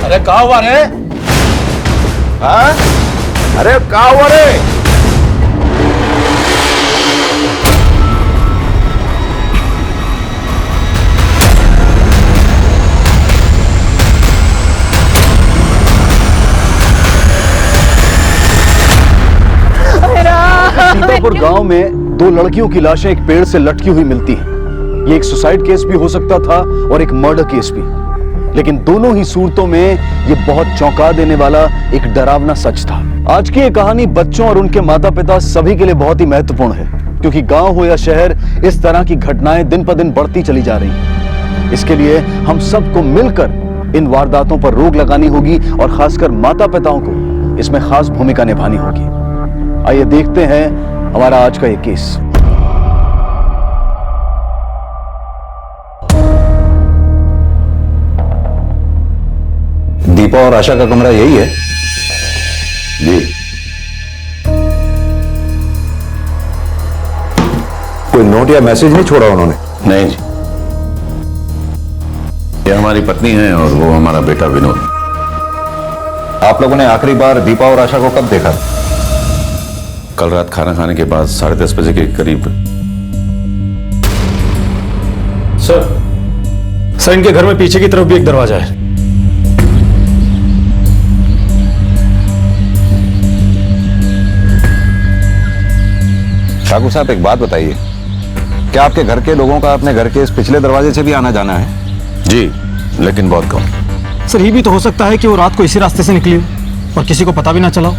अरे कहाँ हुआ रे? हाँ? अरे कहाँ हुआ रे? सीतापुर गांव में दो लड़कियों की लाशें एक पेड़ से लटकी हुई मिलती हैं। ये एक सुसाइड केस भी हो सकता था और एक मर्डर केस भी, लेकिन दोनों ही सूरतों में ये बहुत चौंका देने वाला एक डरावना सच था। आज की ये कहानी बच्चों और उनके माता पिता सभी के लिए बहुत ही महत्वपूर्ण है, क्योंकि गांव हो या शहर, इस तरह की घटनाएं दिन पर दिन बढ़ती चली जा रही हैं। इसके लिए हम सबको मिलकर इन वारदातों पर रोक लगानी होगी और खासकर माता पिताओं को इसमें खास भूमिका निभानी होगी। आइए देखते हैं हमारा आज का ये केस। दीपा और आशा का कमरा यही है? जी। कोई नोट या मैसेज नहीं छोड़ा उन्होंने? नहीं जी, ये हमारी पत्नी है और वो हमारा बेटा विनोद। आप लोगों ने आखिरी बार दीपा और आशा को कब देखा? कल रात खाना खाने के बाद 10:30 बजे के करीब। सर इनके घर में पीछे की तरफ भी एक दरवाजा है। ठाकुर साहब, एक बात बताइए, क्या आपके घर के लोगों का अपने घर के इस पिछले दरवाजे से भी आना जाना है? जी, लेकिन बहुत कम। सर ये भी तो हो सकता है कि वो रात को इसी रास्ते से निकली हो और किसी को पता भी ना चला हो।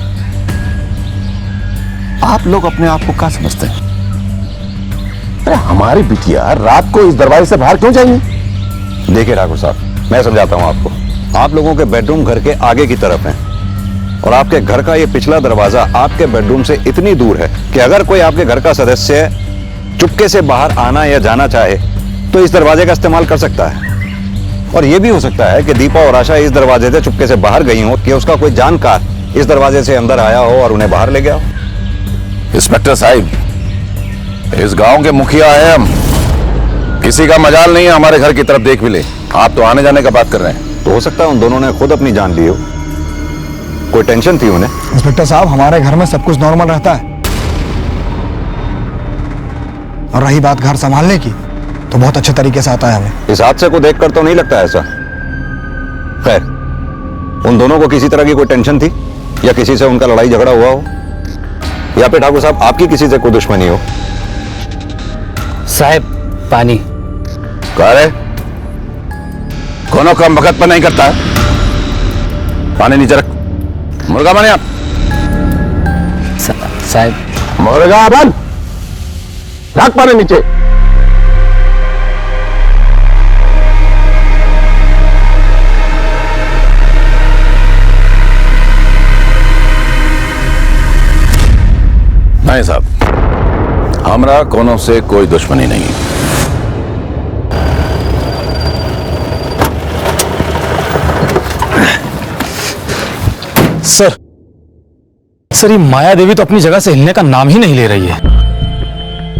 आप लोग अपने आप को क्या समझते हैं? अरे हमारी बिटिया रात को इस दरवाजे से बाहर क्यों जाएंगी? देखिए ठाकुर साहब, मैं समझाता हूं आपको। आप लोगों के बेडरूम घर के आगे की तरफ है और आपके घर का ये पिछला दरवाजा आपके बेडरूम से इतनी दूर है कि अगर कोई आपके घर का सदस्य चुपके से बाहर आना या जाना चाहे तो इस दरवाजे का इस्तेमाल कर सकता है। और यह भी हो सकता है कि दीपा और आशा इस दरवाजे से चुपके से बाहर गई हो कि उसका कोई जानकार इस दरवाजे से अंदर आया हो और उन्हें बाहर ले गया हो। इंस्पेक्टर साहब, इस गांव के मुखिया हैं हम। किसी का मजाल नहीं है हमारे घर की तरफ देख भी ले। आप तो आने जाने का बात कर रहे हैं। तो हो सकता है उन दोनों ने खुद अपनी जान ली हो। कोई टेंशन थी उन्हें? इंस्पेक्टर साहब, हमारे घर में सब कुछ नॉर्मल रहता है, और रही बात घर संभालने की, तो बहुत अच्छे तरीके से आता है हमें। इस हादसे को देखकर तो नहीं लगता ऐसा। खैर, उन दोनों को किसी तरह की कोई टेंशन थी या किसी से उनका लड़ाई झगड़ा हुआ हो, या फिर ठाकुर साहब आपकी किसी से कोई दुश्मनी हो? साहब, पानी। कह रहे कोनो काम वक्त पर नहीं करता है। पानी नीचे रख। मुर्गा बने आप। साहब, मुर्गा बन, रख पानी नीचे। नहीं साहब, हमरा कोनो से कोई दुश्मनी नहीं। सर ये माया देवी तो अपनी जगह से हिलने का नाम ही नहीं ले रही है।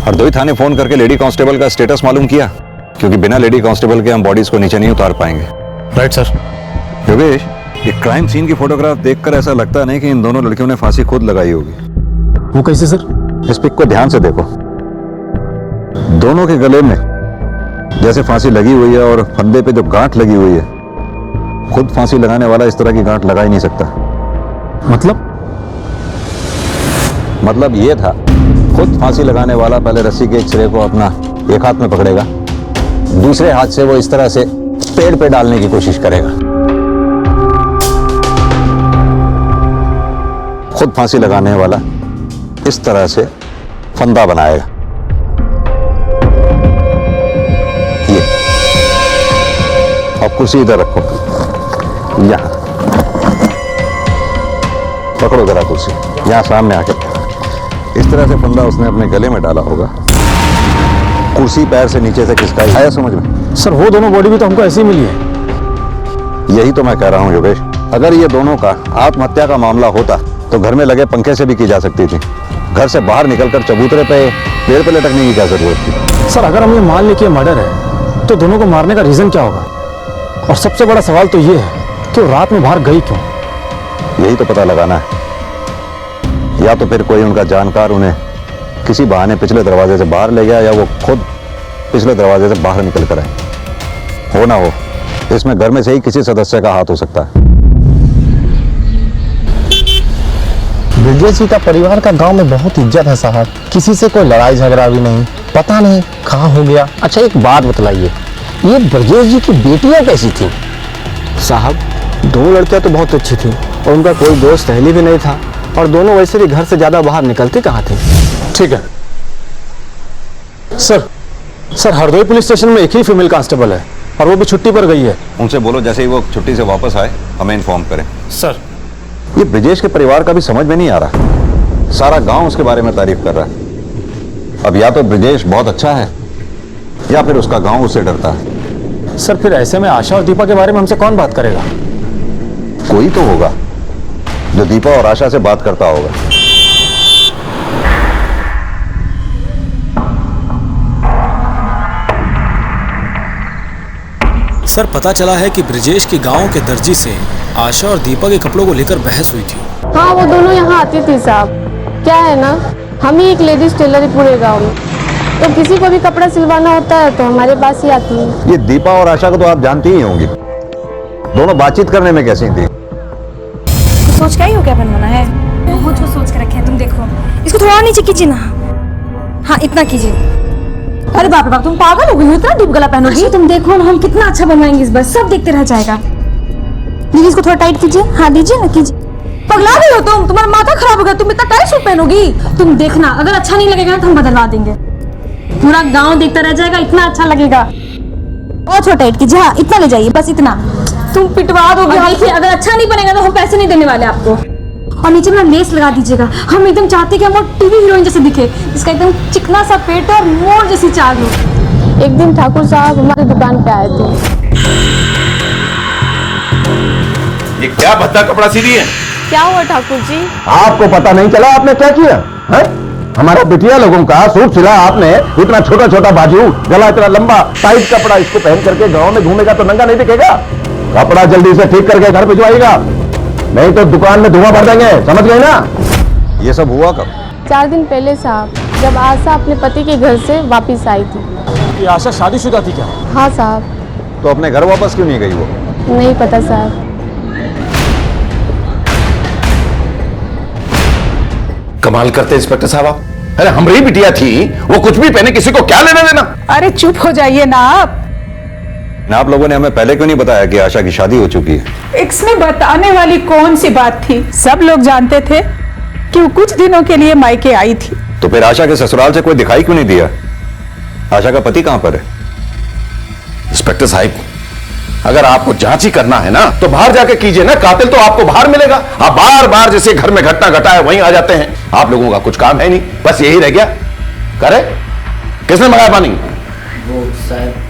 हरदोई थाने फोन करके लेडी कांस्टेबल का स्टेटस मालूम किया, क्योंकि बिना लेडी कांस्टेबल के हम बॉडीज को नीचे नहीं उतार पाएंगे। Right sir. योगेश, ये क्राइम सीन की फोटोग्राफ देखकर ऐसा लगता नहीं कि इन दोनों लड़कियों ने फांसी खुद लगाई होगी। वो कैसे सर? इस पिक को ध्यान से देखो। दोनों के गले में जैसे फांसी लगी हुई है और फंदे पे जो गांठ लगी हुई है, खुद फांसी लगाने वाला इस तरह की गांठ लगा ही नहीं सकता। मतलब ये था, खुद फांसी लगाने वाला पहले रस्सी के एक सिरे को अपना एक हाथ में पकड़ेगा, दूसरे हाथ से वो इस तरह से पेड़ पे डालने की कोशिश करेगा। खुद फांसी लगाने वाला इस तरह से फंदा बनाएगा। ये, अब कुर्सी इधर रखो, यहां पकड़ो जरा कुर्सी, यहां सामने आके। इस तरह से फंदा उसने अपने गले में डाला होगा, कुर्सी पैर से नीचे से खिसकाई। आया समझ में? सर वो दोनों बॉडी भी तो हमको ऐसी मिली है। यही तो मैं कह रहा हूं योगेश, अगर ये दोनों का आत्महत्या का मामला होता तो घर में लगे पंखे से भी की जा सकती थी। घर से बाहर निकलकर चबूतरे पे पेड़ पे लटकने की क्या जरूरत थी? सर अगर हम ये मान लें कि मर्डर है तो दोनों को मारने का रीजन क्या होगा? और सबसे बड़ा सवाल तो ये है तो रात में बाहर गई क्यों? यही तो पता लगाना है। या तो फिर कोई उनका जानकार उन्हें किसी बहाने पिछले दरवाजे से बाहर ले गया, या वो खुद पिछले दरवाजे से बाहर निकल कर आए। हो ना हो, इसमें घर में से ही किसी सदस्य का हाथ हो सकता है। ब्रजेश जी का परिवार का गांव में बहुत इज्जत है साहब, किसी से कोई लड़ाई झगड़ा भी नहीं, पता नहीं कहाँ हो गया। अच्छा एक बात बतलाइए, ये ब्रजेश जी की बेटियां कैसी थी? साहब, दो लड़कियां तो बहुत अच्छी थी और उनका कोई दोस्त सहेली भी नहीं था, और दोनों वैसे भी घर से ज्यादा बाहर निकलती कहाँ थी। ठीक है sir. Sir Hardoi police station में एक ही फीमेल कांस्टेबल है और वो भी छुट्टी पर गई है। उनसे बोलो जैसे ही वो छुट्टी से वापस आए हमें इन्फॉर्म करें। सर ये ब्रजेश के परिवार का भी समझ में नहीं आ रहा, सारा गांव उसके बारे में तारीफ कर रहा है। अब या तो ब्रजेश बहुत अच्छा है या फिर उसका गांव उससे डरता है। सर फिर ऐसे में आशा और दीपा के बारे में हमसे कौन बात करेगा? कोई तो होगा जो दीपा और आशा से बात करता होगा। सर पता चला है कि ब्रजेश के गांव के दर्जी से आशा और दीपा के कपड़ों को लेकर बहस हुई थी। हाँ वो दोनों यहाँ आती थी साहब। क्या है ना, हम ही एक लेडीज टेलर है पूरे गांव में, तो किसी को भी कपड़ा सिलवाना होता है तो हमारे पास ही आती है। ये दीपा और आशा को तो आप जानती ही होंगी, दोनों बातचीत करने में कैसी थी? सोच क्या ही हो क्या बनवाना है? बहुत कुछ सोच कर रखे हैं, तुम देखो। इसको थोड़ा और नीचे कीजिए ना। हाँ इतना कीजिए। अरे बाप रे बाप, तुम पागल हो गई हो, इतना डीप गला पहनोगी? तुम देखो ना हम कितना अच्छा बनवाएंगे इस बार, सब देखते रह जाएगा। दीदी इसको थोड़ा टाइट कीजिए। हाँ दीजिए ना, कीजिए। पगला गई हो तुम, तुम्हारा माथा खराब हो गया, तुम इतना टाइट सूट पहनोगी? तुम देखना अगर अच्छा नहीं लगेगा तो हम बदलवा देंगे, पूरा गाँव देखता रह जाएगा, इतना अच्छा लगेगा। और थोड़ा टाइट कीजिए। हाँ इतना ले जाइए, बस इतना। तुम पिटवा दोगे। देखिए अगर अच्छा नहीं बनेगा तो हम पैसे नहीं देने वाले आपको। और नीचे में लेस लगा दीजिएगा, हम एकदम चाहते हैं कि हम टीवी हीरोइन जैसे दिखे, इसका एकदम चिकना सा पेट और मोर जैसी चाल हो। एक दिन ठाकुर साहब हमारी दुकान पे आए थे। ये क्या भद्दा कपड़ा सी दी है? क्या हुआ ठाकुर जी? आपको पता नहीं चला आपने क्या किया है? हमारा बिटिया लोगों का सूट सिला आपने, इतना छोटा छोटा बाजू, गला इतना लंबा, टाइट कपड़ा, इसको पहन करके गांव में घूमेगा तो नंगा नहीं दिखेगा। कपड़ा जल्दी से ठीक करके घर भिजवाइएगा, नहीं तो दुकान में धुआं भर देंगे, समझ गए ना? ये सब हुआ कब? 4 दिन पहले साहब, जब आशा अपने पति के घर से वापस आई थी। ये आशा शादीशुदा थी क्या? हाँ साहब। तो अपने घर वापस क्यों नहीं गई वो? नहीं पता साहब। कमाल करते इंस्पेक्टर साहब आप। अरे हमारी बिटिया थी, वो कुछ भी पहने, किसी को क्या लेना देना? अरे चुप हो जाइए ना आप लोगों ने हमें पहले क्यों नहीं बताया कि आशा की शादी हो चुकी है? इसमें बताने वाली कौन सी बात थी, सब लोग जानते थे कि वो कुछ दिनों के लिए मायके आई थी। तो फिर आशा के ससुराल से कोई दिखाई क्यों नहीं दिया? आशा का पति कहां पर है? इंस्पेक्टर साहब, अगर आपको जांच ही करना है ना तो बाहर जाके कीजिए ना, कातिल तो आपको बाहर मिलेगा। आप बार बार जैसे घर में घटना घटा है वहीं आ जाते हैं। आप लोगों का कुछ काम है नहीं, बस यही रह गया। करे किसने मंगाया पानी? वो साहब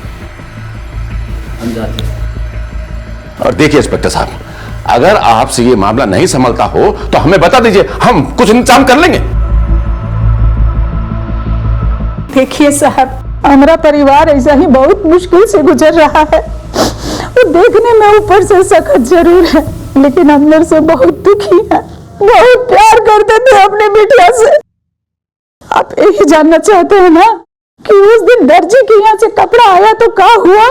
हम जाते हैं। और देखिए इंस्पेक्टर साहब, अगर आपसे ये मामला नहीं संभलता हो तो हमें बता दीजिए, हम कुछ इंतजाम कर लेंगे। देखिए साहब, हमारा परिवार ऐसा ही बहुत मुश्किल से गुजर रहा है। वो देखने में ऊपर से सख्त जरूर है, लेकिन अंदर से बहुत दुखी है। बहुत प्यार करते थे अपने बिटिया से। आप यही जानना चाहते हैं ना कि उस दिन दर्जी के यहाँ से कपड़ा आया तो क्या हुआ?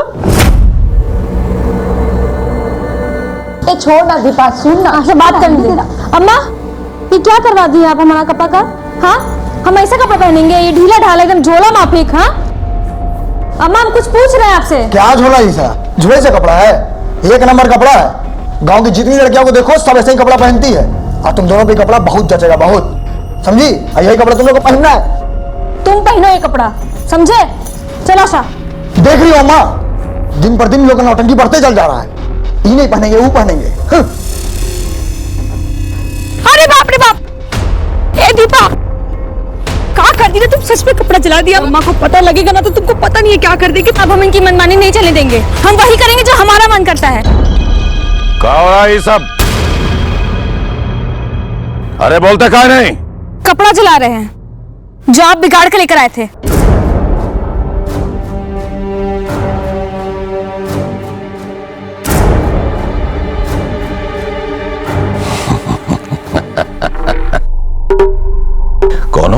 छोड़ ना दीपा, सुन ना, आपसे बात करने दे। अम्मा ये क्या करवा दिया आप हमारा कपड़ा का? हाँ हम ऐसा कपड़ा पहनेंगे? ये ढीला ढाला एकदम झोला माफिक। हाँ अम्मा हम कुछ पूछ रहे हैं आपसे। क्या झोला ही सा? झोले से कपड़ा है, एक नंबर कपड़ा है। गांव की जितनी लड़कियों को देखो सब ऐसे ही कपड़ा पहनती है, और तुम दोनों पे कपड़ा बहुत जचेगा, बहुत, समझी? यही कपड़ा तुम लोग को पहनना है। तुम पहनो ये कपड़ा, समझे? चलो आशा। देख रही हो अम्मा, दिन पर दिन लोगों का नौटंकी बढ़ते चल जा रहा है। ये नहीं पहनेंगे वो पहनेंगे। अरे बाप रे बाप, ए दीपा क्या कर दी? तुम सच में कपड़ा जला दिया। अम्मा को पता लगेगा ना तो तुमको पता नहीं है क्या कर देगी। अब हम इनकी मनमानी नहीं चलने देंगे, हम वही करेंगे जो हमारा मन करता है। क्या हो रहा है ये सब? अरे बोलते क्या नहीं? कपड़ा जला रहे हैं जो आप बिगाड़ के लेकर आए थे।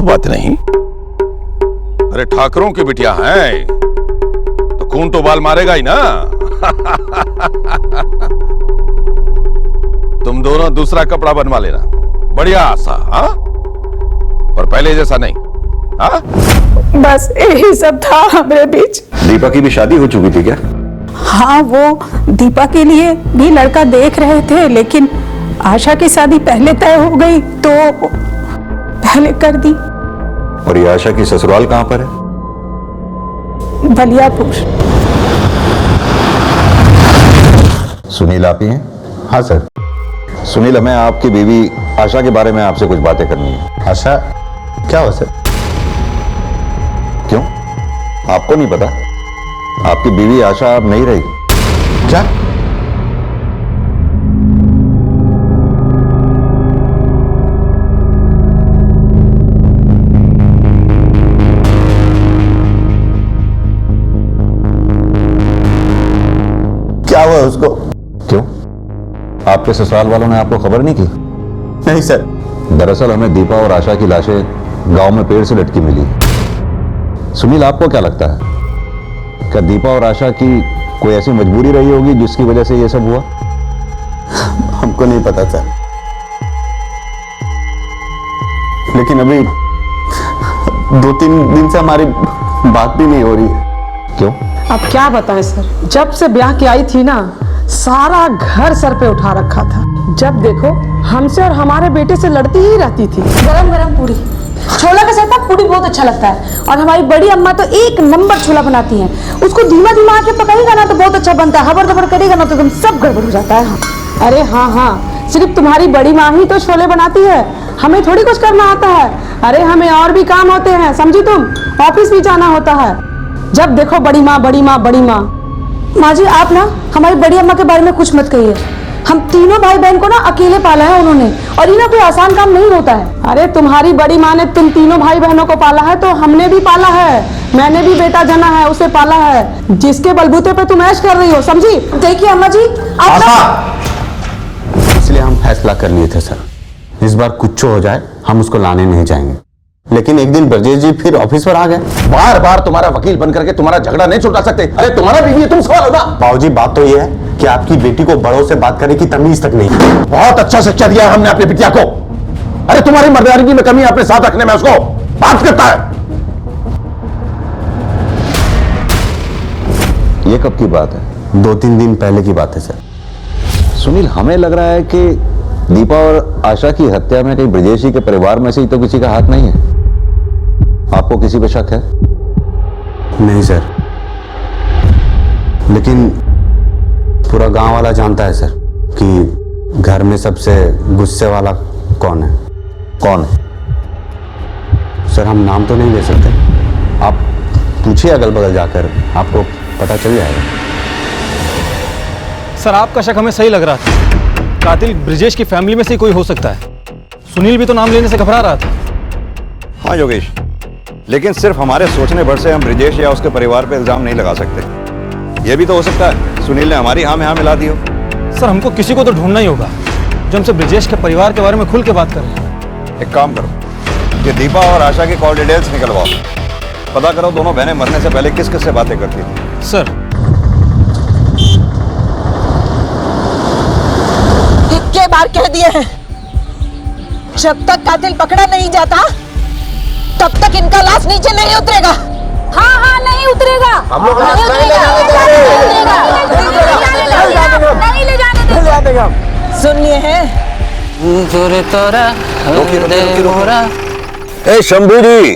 मोहब्बत नहीं। अरे ठाकरों की बिटिया हैं तो खून तो बाल मारेगा ही ना। तुम दोनों दूसरा कपड़ा बनवा लेना, बढ़िया आशा। हाँ, पर पहले जैसा नहीं। हाँ, बस यही सब था हमारे बीच। दीपा की भी शादी हो चुकी थी क्या? हाँ, वो दीपा के लिए भी लड़का देख रहे थे, लेकिन आशा की शादी पहले तय हो गई तो पहले कर दी। और ये आशा की ससुराल कहां पर है? बलियापुर। सुनील आप ही हैं? हाँ सर। सुनील, हमें आपकी बीवी आशा के बारे में आपसे कुछ बातें करनी है। आशा क्या हो सर? क्यों, आपको नहीं पता? आपकी बीवी आशा अब नहीं रही। क्या? क्या हुआ उसको? क्यों, आपके ससुराल वालों ने आपको खबर नहीं की? नहीं सर। दरअसल हमें दीपा और आशा की लाशें गांव में पेड़ से लटकी मिली। सुनील, आपको क्या लगता है, क्या दीपा और आशा की कोई ऐसी मजबूरी रही होगी जिसकी वजह से ये सब हुआ? हमको नहीं पता सर, लेकिन अभी 2-3 दिन से हमारी बात भी नहीं हो रही है। क्यों? अब क्या बताएं सर, जब से ब्याह की आई थी ना, सारा घर सर पे उठा रखा था। जब देखो हमसे और हमारे बेटे से लड़ती ही रहती थी। गरम गरम पूरी, छोला के साथ पूरी बहुत अच्छा लगता है। और हमारी बड़ी अम्मा तो एक नंबर छोला बनाती हैं। उसको धीमा धीमा आके पकाएगा ना तो बहुत अच्छा बनता है, हबर दबर करेगा ना तो तुम सब गड़बड़ हो जाता है। हाँ। अरे हाँ हाँ, सिर्फ तुम्हारी बड़ी माँ ही तो छोले बनाती है, हमें थोड़ी कुछ करना आता है। अरे हमें और भी काम होते हैं, समझी तुम, ऑफिस भी जाना होता है। जब देखो बड़ी माँ बड़ी माँ बड़ी माँ। माँ जी, आप ना हमारी बड़ी अम्मा के बारे में कुछ मत कहिए। हम तीनों भाई बहन को ना अकेले पाला है उन्होंने, और ये ना कोई आसान काम नहीं होता है। अरे तुम्हारी बड़ी माँ ने तुम तीनों भाई बहनों को पाला है तो हमने भी पाला है। मैंने भी बेटा जना है, उसे पाला है, जिसके बलबूते पे तुम ऐश कर रही हो, समझी? देखिए अम्मा जी, आप इसलिए हम फैसला कर लिए थे सर, इस बार कुछ हो जाए हम उसको लाने नहीं जाएंगे। लेकिन एक दिन ब्रजेश जी फिर ऑफिस पर आ गए। बार बार तुम्हारा वकील बन करके तुम्हारा झगड़ा नहीं छुटा सकते। अरे तुम्हारा बीवी है, तुम सवाल हो ना। बाबूजी, बात तो ये है कि आपकी बेटी को बड़ों से बात करने की तमीज तक नहीं। बहुत अच्छा शिक्षा दिया है हमने अपनी बिटिया को। अरे तुम्हारी मर्दानगी में कमी अपने साथ रखने में उसको बात करता है। ये कब की बात है? 2-3 दिन पहले की बात है सर। सुनील, हमें लग रहा है कि दीपा और आशा की हत्या में कहीं ब्रजेश जी के परिवार में से ही तो किसी का हाथ नहीं है। आपको किसी पे शक है? नहीं सर, लेकिन पूरा गांव वाला जानता है सर कि घर में सबसे गुस्से वाला कौन है। कौन है? सर, हम नाम तो नहीं ले सकते, आप पूछिए अगल बगल जाकर, आपको पता चल जाएगा। सर, आपका शक हमें सही लग रहा था। कातिल ब्रिजेश की फैमिली में से कोई हो सकता है। सुनील भी तो नाम लेने से घबरा रहा था। हाँ योगेश, लेकिन सिर्फ हमारे सोचने भर से हम ब्रिजेश या उसके परिवार पे इल्जाम नहीं लगा सकते। यह भी तो हो सकता है सुनील ने हमारी हाँ में हाँ मिला दी हो। सर, हमको किसी को तो ढूंढना ही होगा जो हमसे ब्रिजेश के परिवार के बारे में खुल के बात करे। एक काम करो कि दीपा और आशा की कॉल डिटेल्स निकलवाओ, पता करो दोनों बहनें मरने से पहले किस किस से बातें करती थी। सर, कितने बार कह दिए हैं, जब तक कातिल पकड़ा नहीं जाता तब तक इनका लाश नीचे नहीं उतरेगा। हाँ हाँ, नहीं उतरेगा, हम लोग नहीं ले जाने देंगे। सुनिए हैं, ए शंभू जी,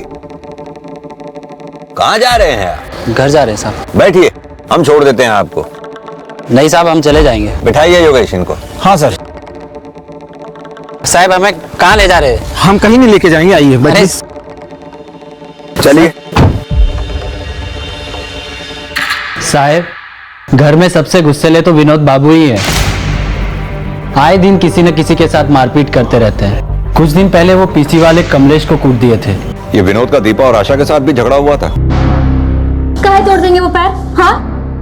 कहाँ जा रहे हैं? घर जा रहे हैं साहब। बैठिए, हम छोड़ देते हैं आपको। नहीं साहब, हम चले जाएंगे। बिठाइए योगेश इनको। हाँ सर। साहब, हमें कहाँ ले जा रहे हैं? हम कहीं नहीं लेके जाएंगे, आइए बैठिए। चलिए। साहब, घर में सबसे गुस्सेले तो विनोद बाबू ही है। आए दिन किसी न किसी के साथ मारपीट करते रहते हैं। कुछ दिन पहले वो पीसी वाले कमलेश को कूट दिए थे। ये विनोद का दीपा और आशा के साथ भी झगड़ा हुआ था। काहे तोड़ देंगे वो पैर? हाँ,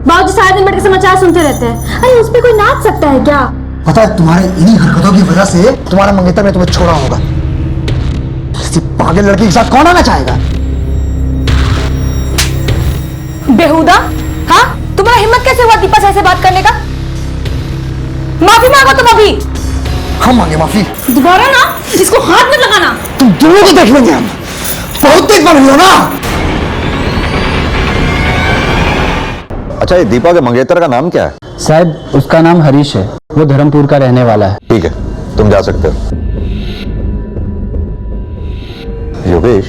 बाबूजी सारा दिन बैठ के समाचार सुनते रहते हैं। अरे उस पे कोई नाच सकता है क्या? पता है, तुम्हारे इन्हीं हरकतों की वजह से तुम्हारा मंगेतर ने तुम्हें छोड़ा होगा। किसी पागल लड़की के साथ कौन आना चाहेगा? बेहुदा, हाँ तुम्हारा हिम्मत कैसे हुआ दीपा से ऐसे बात करने का? माफी मांगो तुम अभी। हम मांगे माफी? दोबारा ना इसको हाथ मत लगाना। तुम दोनों को देख लेंगे हम। बहुत तेज बन रही हो ना। अच्छा, ये दीपा के मंगेतर का नाम क्या है? साहब उसका नाम हरीश है, वो धर्मपुर का रहने वाला है। ठीक है, तुम जा सकते हो। योगेश,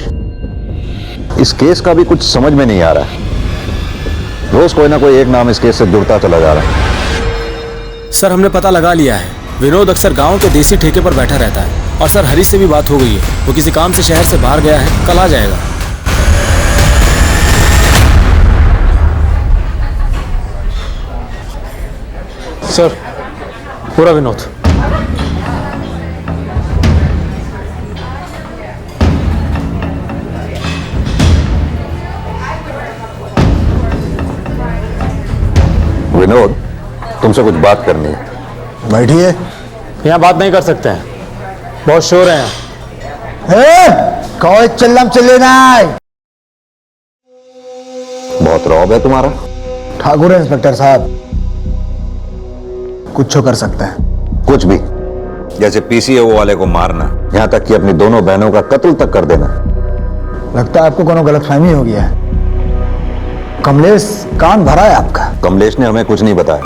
इस केस का भी कुछ समझ में नहीं आ रहा है। रोज कोई ना कोई एक नाम इस केस से जुड़ता चला जा रहा है। सर हमने पता लगा लिया है, विनोद अक्सर गांव के देसी ठेके पर बैठा रहता है। और सर हरीश से भी बात हो गई है, वो किसी काम से शहर से बाहर गया है, कल आ जाएगा। सर पूरा विनोद। विनोद, तुमसे कुछ बात करनी है। बैठिए। यहाँ बात नहीं कर सकते हैं, बहुत शोर है। कोई चिल्लम चिल्ली नहीं। बहुत रौब है तुम्हारा। ठाकुर है इंस्पेक्टर साहब, कुछ कर सकते हैं। कुछ भी, जैसे पीसीओ वाले को मारना, यहाँ तक कि अपनी दोनों बहनों का कत्ल तक कर देना। लगता है आपको कोनो गलतफहमी हो गया है। कमलेश कान भरा है आपका। कमलेश ने हमें कुछ नहीं बताया।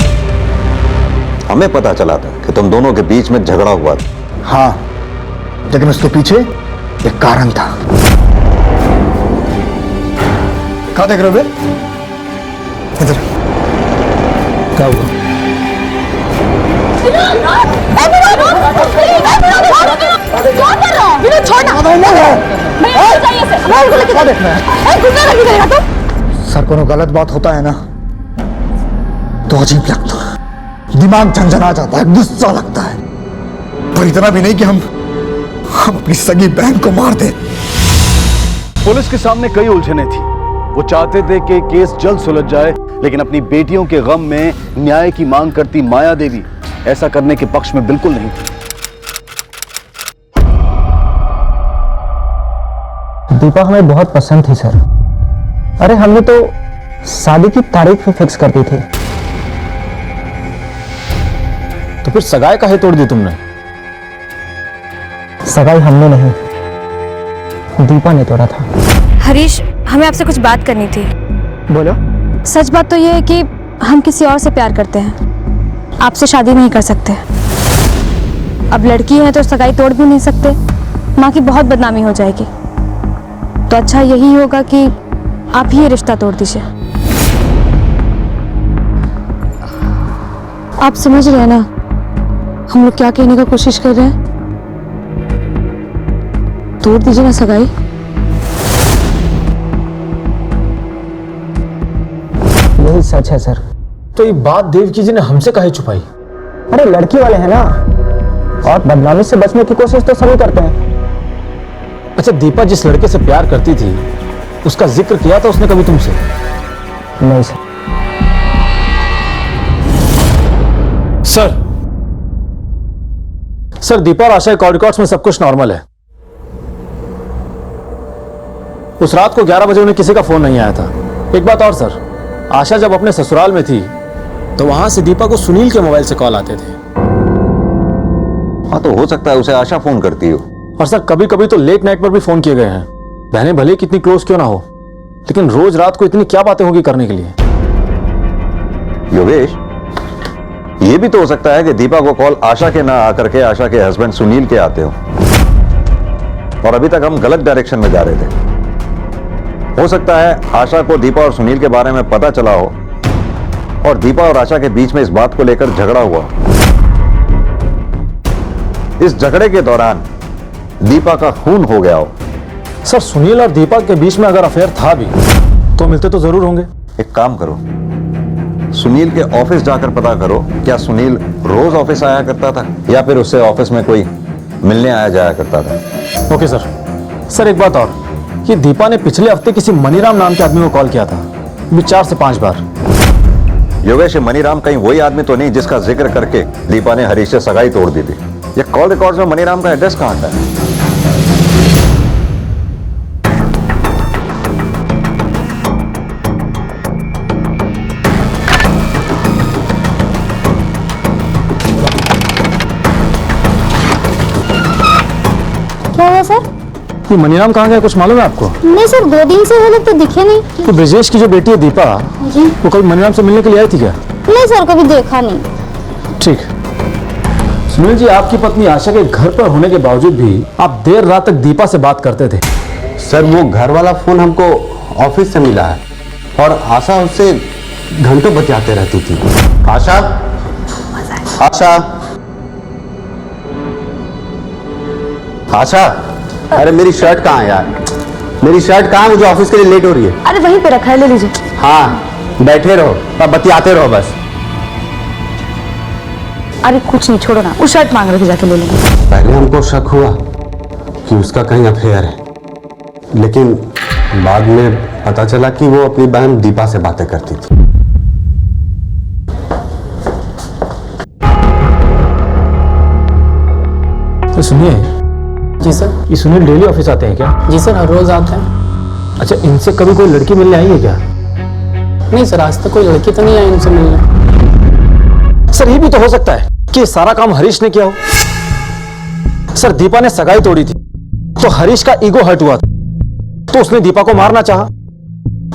हमें पता चला था कि तुम दोनों के बीच में झगड़ा हुआ था। हाँ, लेकिन उसके पीछे एक कारण था। क्या देख रहे हो बे? इधर क्या हुआ? क्या कर रहा है? विनोद छोड़ना। सर, कोनो गलत बात होता है ना तो अजीब लगता है, दिमाग झंझना जाता है, गुस्सा लगता है, पर इतना भी नहीं कि हम अपनी सगी बहन को मार दें। पुलिस के सामने कई उलझने थी। वो चाहते थे कि केस जल्द सुलझ जाए, लेकिन अपनी बेटियों के गम में न्याय की मांग करती माया देवी ऐसा करने के पक्ष में बिल्कुल नहीं थी। दीपा हमें बहुत पसंद थी सर। अरे हमने तो शादी की तारीख भी फिक्स कर दी थी। तो फिर सगाई काहे तोड़ दी तुमने? सगाई हमने नहीं, दीपा ने तोड़ा था। हरीश, हमें आपसे कुछ बात करनी थी। बोलो। सच बात तो ये है कि हम किसी और से प्यार करते हैं, आपसे शादी नहीं कर सकते। अब लड़की है तो सगाई तोड़ भी नहीं सकते, माँ की बहुत बदनामी हो जाएगी। तो अच्छा यही होगा कि आप ही ये रिश्ता तोड़ दीजिए। आप समझ रहे हैं ना हम लोग क्या कहने का कोशिश कर रहे हैं? तोड़ दीजिए ना सगाई। यही सच है सर। तो ये बात देवकी जी ने हमसे काहे छुपाई? अरे लड़की वाले हैं ना, और बदनामी से बचने की कोशिश तो सभी करते हैं। अच्छा, दीपा जिस लड़के से प्यार करती थी उसका जिक्र किया था उसने कभी तुमसे? नहीं सर। सर दीपा और आशा के कॉल रिकॉर्ड्स में सब कुछ नॉर्मल है। उस रात को 11 बजे उन्हें किसी का फोन नहीं आया था। एक बात और सर, आशा जब अपने ससुराल में थी तो वहां से दीपा को सुनील के मोबाइल से कॉल आते थे। हाँ, तो हो सकता है उसे आशा फोन करती हो। और सर कभी कभी तो लेट नाइट पर भी फोन किए गए हैं। बहनें भले कितनी क्लोज क्यों ना हो, लेकिन रोज रात को इतनी क्या बातें होगी करने के लिए? योगेश, ये भी तो हो सकता है कि दीपा को कॉल आशा के ना आकर के आशा के हस्बैंड सुनील के आते हो, और अभी तक हम गलत डायरेक्शन में जा रहे थे। हो सकता है आशा को दीपा और सुनील के बारे में पता चला हो और दीपा और आशा के बीच में इस बात को लेकर झगड़ा हुआ। इस झगड़े के दौरान दीपा का खून हो गया हो। सर सुनील और दीपा के बीच में अगर अफेयर था भी तो मिलते तो जरूर होंगे। एक काम करो, सुनील के ऑफिस जाकर पता करो, क्या सुनील रोज ऑफिस आया करता था या फिर उससे ऑफिस में कोई मिलने आया जाया करता था। Okay sir. सर एक बात और, कि दीपा ने पिछले हफ्ते किसी मनीराम नाम के आदमी को कॉल किया था, भी 4 से 5 बार। योगेश, मनीराम कहीं वही आदमी तो नहीं जिसका जिक्र करके दीपा ने हरीश से सगाई तोड़ दी थी? ये कॉल रिकॉर्ड्स में मनीराम का एड्रेस कहां था? हुआ सर? ये मनीराम कहाँ गया, कुछ मालूम है आपको? नहीं सर, 2 दिन से वो लोग तो दिखे नहीं। तो ब्रजेश की जो बेटी है दीपा, जी। वो कभी मनीराम से मिलने के लिए आई थी क्या? नहीं सर, कभी देखा नहीं। ठीक। सुनील जी, आपकी पत्नी आशा के घर पर होने के बावजूद भी आप देर रात तक दीपा से बात करते थे। सर वो घर वाला फोन हमको ऑफिस से मिला है और आशा उससे घंटों बतियाते रहती थी। आशा, आशा, आशा, अरे मेरी शर्ट कहाँ है यार? मेरी शर्ट कहाँ है? मुझे ऑफिस के लिए लेट हो रही है। अरे वहीं पे रखा है, ले लीजिए। हाँ, बैठे रहो और बतियाते रहो बस। अरे कुछ नहीं, छोड़ो ना, वो शर्ट मांग रहे थे, जाके ले लेंगे। पहले हमको शक हुआ कि उसका कहीं अफेयर है, लेकिन बाद में पता चला कि वो अपनी बहन दीपा से बातें करती थी। तो सुनिए। जी सर। ये सुनील डेली ऑफिस आते हैं क्या? जी सर, हर रोज आते हैं। अच्छा, इनसे कभी कोई लड़की मिलने आई है क्या? नहीं सर, आज तक कोई लड़की तो नहीं आई इनसे मिलने। सर, ये भी तो हो सकता है कि सारा काम हरीश ने किया हो। सर, दीपा ने सगाई तोड़ी थी तो हरीश का ईगो हर्ट हुआ था, तो उसने दीपा को मारना चाहा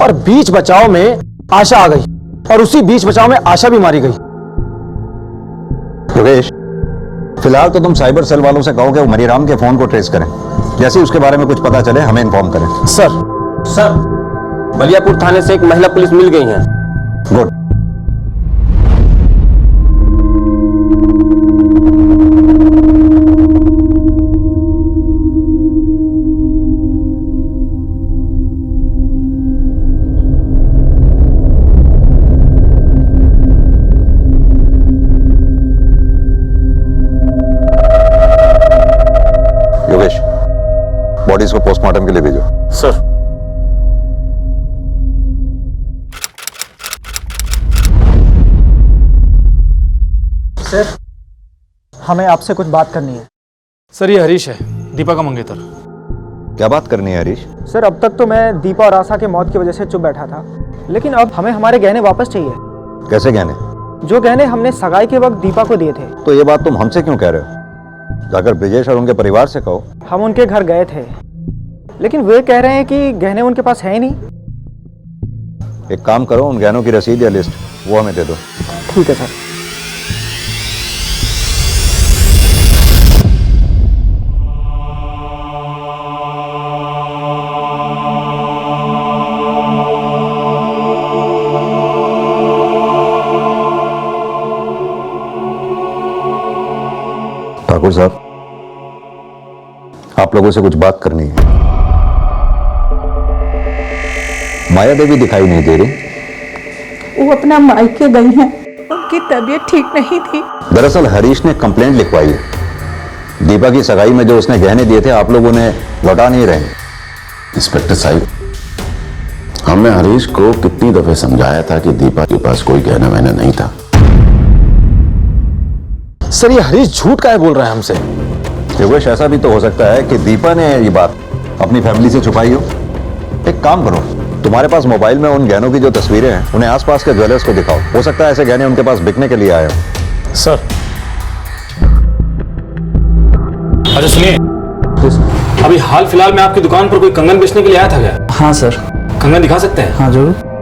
और बीच बचाव में आशा आ गई और उसी बीच बचाव में आशा भी मारी गई। योगेश, फिलहाल तो तुम साइबर सेल वालों से कहो कि वो मनीराम के फोन को ट्रेस करें। जैसे ही उसके बारे में कुछ पता चले हमें इन्फॉर्म करें। सर, बलियापुर थाने से एक महिला पुलिस मिल गई है। गुड। योगेश, बॉडीज को पोस्टमार्टम के लिए भेजो। सर। सर, हमें आपसे कुछ बात करनी है। सर, ये हरीश है, दीपा का मंगेतर। क्या बात करनी है हरीश? सर, अब तक तो मैं दीपा और आशा के मौत की वजह से चुप बैठा था, लेकिन अब हमें हमारे गहने वापस चाहिए। कैसे गहने? जो गहने हमने सगाई के वक्त दीपा को दिए थे। तो ये बात तुम हमसे क्यों कह रहे हो? जाकर ब्रजेश और उनके परिवार से कहो। हम उनके घर गए थे, लेकिन वे कह रहे हैं कि गहने उनके पास है ही नहीं। एक काम करो, उन गहनों की रसीद या लिस्ट वो हमें दे दो। ठीक है सर। ठाकुर साहब, आप लोगों से कुछ बात करनी है। माया देवी दिखाई नहीं दे रही। वो अपना मायके गई हैं, उनकी तबीयत ठीक नहीं थी। दरअसल हरीश ने कंप्लेंट लिखवाई है। दीपा की सगाई में जो उसने गहने दिए थे आप लोग उन्हें लौटा नहीं रहे। इंस्पेक्टर साहब, हमने हरीश को कितनी दफे समझाया था कि दीपा के पास कोई गहना वहना नहीं था। सर, ये हरीश झूठ काहे बोल रहा है हमसे? योगेश, ऐसा भी तो हो सकता है कि दीपा ने ये बात अपनी फैमिली से छुपाई हो। एक काम करो, तुम्हारे पास मोबाइल में उन गहनों की जो तस्वीरें हैं उन्हें आसपास के ज्वेलर्स को दिखाओ। हो सकता है ऐसे गहने उनके पास बिकने के लिए आए हो। सर। अच्छा सुनिए, अभी हाल फिलहाल में आपकी दुकान पर कोई कंगन बेचने के लिए आया था क्या? हाँ सर। कंगन दिखा सकते हैं? हाँ जरूर।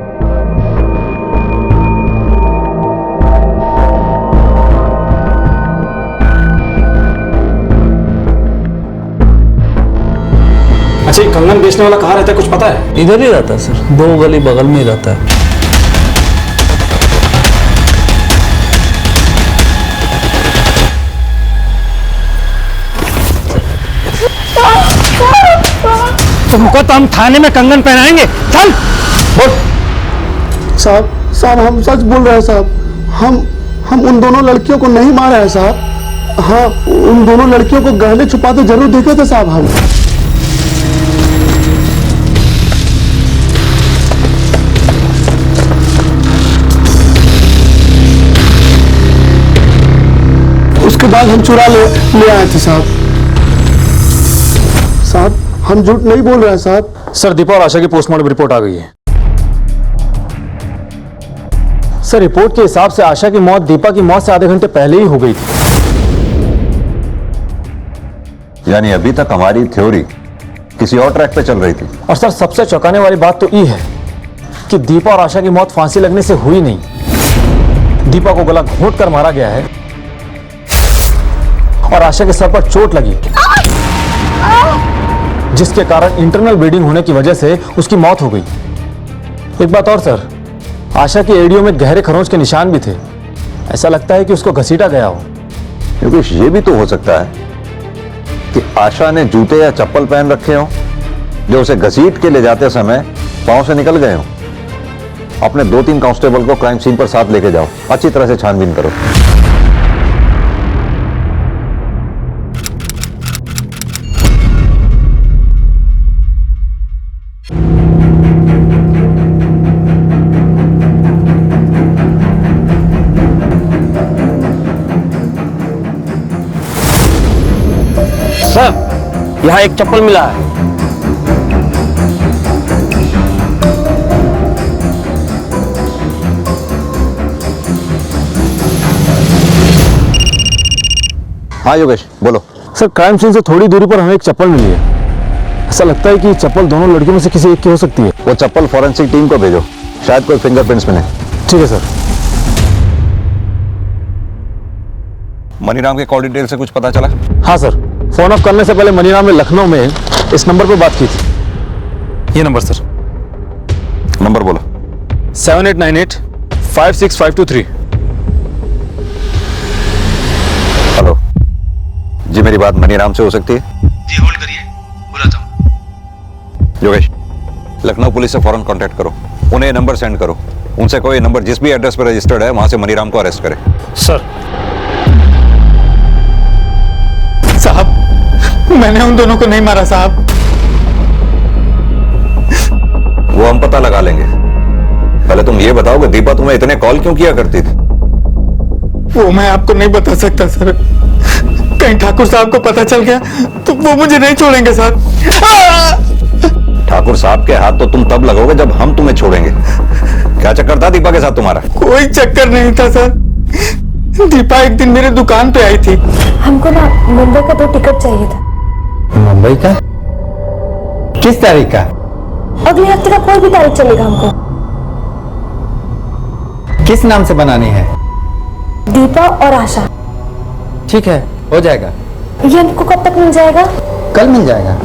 अच्छा, ये कंगन बेचने वाला कहाँ रहता है, कुछ पता है? इधर ही रहता है सर, 2 गली बगल में ही रहता है। तुमको तो हम थाने में कंगन पहनाएंगे। चल बोल। साहब, हम सच बोल रहे हैं साहब। हम उन दोनों लड़कियों को नहीं मारे हैं साहब। हाँ, उन दोनों लड़कियों को गहने छुपाते जरूर देखे थे साहब हम। उसके बाद हम चुरा ले आए थे साहब। साहब, हम झूठ नहीं बोल रहे हैं साहब। सर, दीपा और आशा की पोस्टमार्टम रिपोर्ट आ गई है। सर, रिपोर्ट के हिसाब से आशा की मौत दीपा की मौत से आधे घंटे पहले ही हो गई थी। यानी अभी तक हमारी थ्योरी किसी और ट्रैक पे चल रही थी। और सर सबसे चौंकाने वाली बात तो ये है कि दीपा और आशा की मौत फांसी लगने से हुई नहीं। दीपा को गला घोंट कर मारा गया है और आशा के सर पर चोट लगी, जिसके कारण इंटरनल ब्लीडिंग होने की वजह से उसकी मौत हो गई। एक बात और सर, आशा की एड़ियों में गहरे खरोंच के निशान भी थे। ऐसा लगता है कि उसको घसीटा गया हो। क्योंकि ये भी तो हो सकता है कि आशा ने जूते या चप्पल पहन रखे हो जो उसे घसीट के ले जाते समय पांव से निकल गए हो। अपने 2-3 कांस्टेबल को क्राइम सीन पर साथ लेके जाओ, अच्छी तरह से छानबीन करो। सर, यहाँ एक चप्पल मिला है। हाँ योगेश बोलो। सर क्राइम सीन से थोड़ी दूरी पर हमें एक चप्पल मिली है। ऐसा लगता है कि ये चप्पल दोनों लड़कियों में से किसी एक की हो सकती है। वो चप्पल फॉरेंसिक टीम को भेजो, शायद कोई फिंगरप्रिंट्स मिले। ठीक है सर। मनीराम के कॉल डिटेल से कुछ पता चला? हाँ सर, फोन ऑफ करने से पहले मनीराम ने लखनऊ में इस नंबर पर बात की थी। ये नंबर सर। नंबर बोलो। 7898 56523। हेलो जी, मेरी बात मनीराम से हो सकती है? जी होल्ड करिए, बुलाता हूं। योगेश, लखनऊ पुलिस से फौरन कांटेक्ट करो, उन्हें ये नंबर सेंड करो। उनसे कोई नंबर जिस भी एड्रेस पर रजिस्टर्ड है वहां से मनीराम को अरेस्ट करें। सर। साहब, मैंने उन दोनों को नहीं मारा साहब। वो हम पता लगा लेंगे। पहले तुम ये बताओ कि दीपा तुम्हें इतने कॉल क्यों किया करती थी? वो मैं आपको नहीं बता सकता सर। कहीं ठाकुर साहब को पता चल गया तो वो मुझे नहीं छोड़ेंगे सर। ठाकुर साहब के हाथ तो तुम तब लगोगे जब हम तुम्हें छोड़ेंगे। क्या चक्कर था दीपा के साथ तुम्हारा? कोई चक्कर नहीं था सर। दीपा एक दिन मेरे दुकान पे आई थी। हमको ना मुंबई का 2 टिकट चाहिए था। मुंबई का? किस तारीख का? अगले हफ्ते का कोई भी तारीख चलेगा हमको। किस नाम से बनानी है? दीपा और आशा। ठीक है, हो जाएगा। ये हमको कब तक मिल जाएगा? कल मिल जाएगा।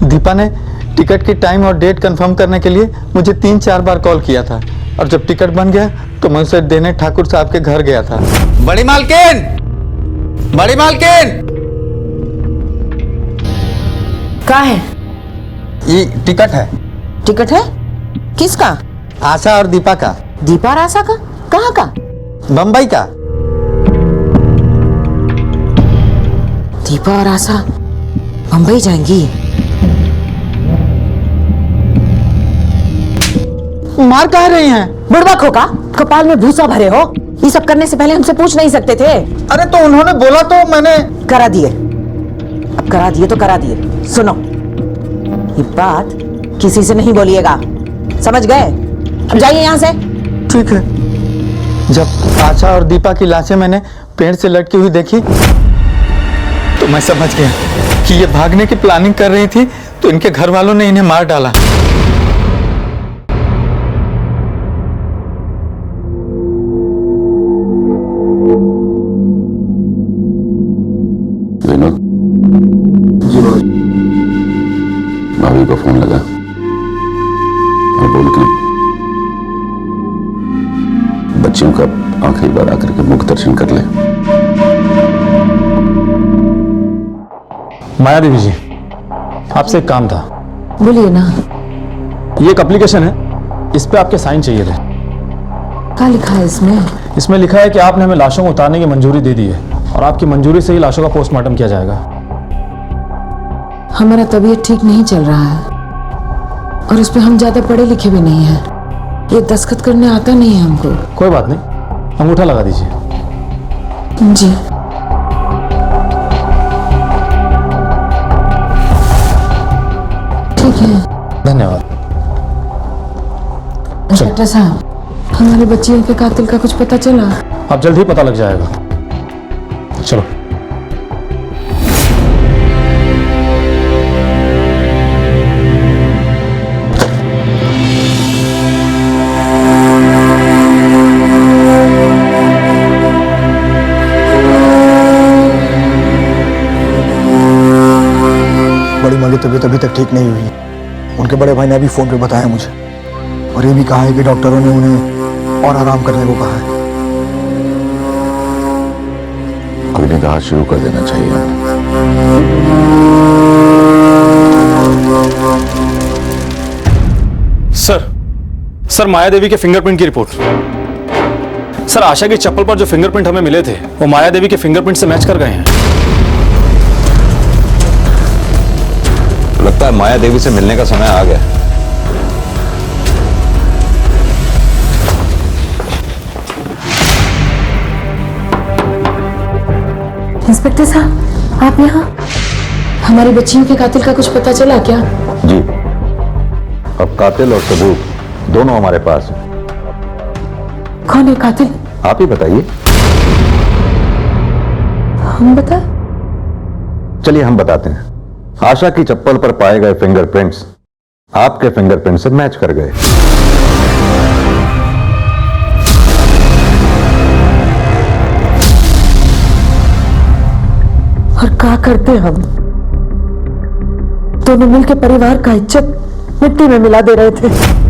दीपा ने टिकट की टाइम और डेट कंफर्म करने के लिए मुझे 3-4 बार कॉल किया था और जब टिकट बन गया तो मैं उसे देने ठाकुर साहब के घर गया था। बड़ी मालकिन, बड़ी मालकिन, कहाँ है? ये टिकट है। टिकट है? किसका? आशा और दीपा का। दीपा और आशा का? कहाँ का? बंबई का। दीपा और आशा मुंबई जाएंगी? मार कह रही हैं? बुड़बक हो का? कपाल में भूसा भरे हो? ये सब करने से पहले हमसे पूछ नहीं सकते थे? अरे तो उन्होंने बोला तो मैंने करा दिए। अब करा दिए तो करा दिए। सुनो, ये बात किसी से नहीं बोलिएगा, समझ गए? अब जाइए यहाँ से। ठीक है। जब आशा और दीपा की लाशें मैंने पेड़ से लटकी हुई देखी तो मैं समझ गया कि ये भागने की प्लानिंग कर रही थी, तो इनके घर वालों ने इन्हें मार डाला। विनोद जी, भाभी को फोन लगा और बोल के बच्चियों का आखिरी बार आकर के मुख दर्शन कर ले। माया देवी जी, आपसे एक काम था। बोलिए ना। ये एक एप्लीकेशन है, इस पे आपके साइन चाहिए थे। क्या लिखा है इसमें? इसमें लिखा है कि आपने हमें लाशों को उतारने की मंजूरी दे दी है और आपकी मंजूरी से ही लाशों का पोस्टमार्टम किया जाएगा। हमारा तबीयत ठीक नहीं चल रहा है और इस पे हम ज्यादा पढ़े लिखे भी नहीं हैं। ये दस्तखत करने आता नहीं है हमको। कोई बात नहीं, अंगूठा लगा दीजिए। जी। ठीक है, धन्यवाद। डॉक्टर साहब, हमारे बच्चियों के कातिल का कुछ पता चला? अब जल्द ही पता लग जाएगा। चलो। की तबीयत अभी तक ठीक नहीं हुई है। उनके बड़े भाई ने अभी फोन पे बताया मुझे, और ये भी कहा है कि डॉक्टरों ने उन्हें और आराम करने को कहा है। अग्निदाह शुरू कर देना चाहिए। सर माया देवी के फिंगरप्रिंट की रिपोर्ट। सर आशा की चप्पल पर जो फिंगरप्रिंट हमें मिले थे वो माया देवी के फिंगरप्रिंट से मैच कर गए हैं। लगता है माया देवी से मिलने का समय आ गया। इंस्पेक्टर साहब, आप यहाँ? हमारी बच्चियों के कातिल का कुछ पता चला क्या? जी, अब कातिल और सबूत दोनों हमारे पास हैं। कौन है कातिल? आप ही बताइए। हम बता? चलिए हम बताते हैं। आशा की चप्पल पर पाए गए फिंगरप्रिंट्स आपके फिंगरप्रिंट से मैच कर गए। और क्या करते हम? दोनों मिलकर परिवार का इज्जत मिट्टी में मिला दे रहे थे।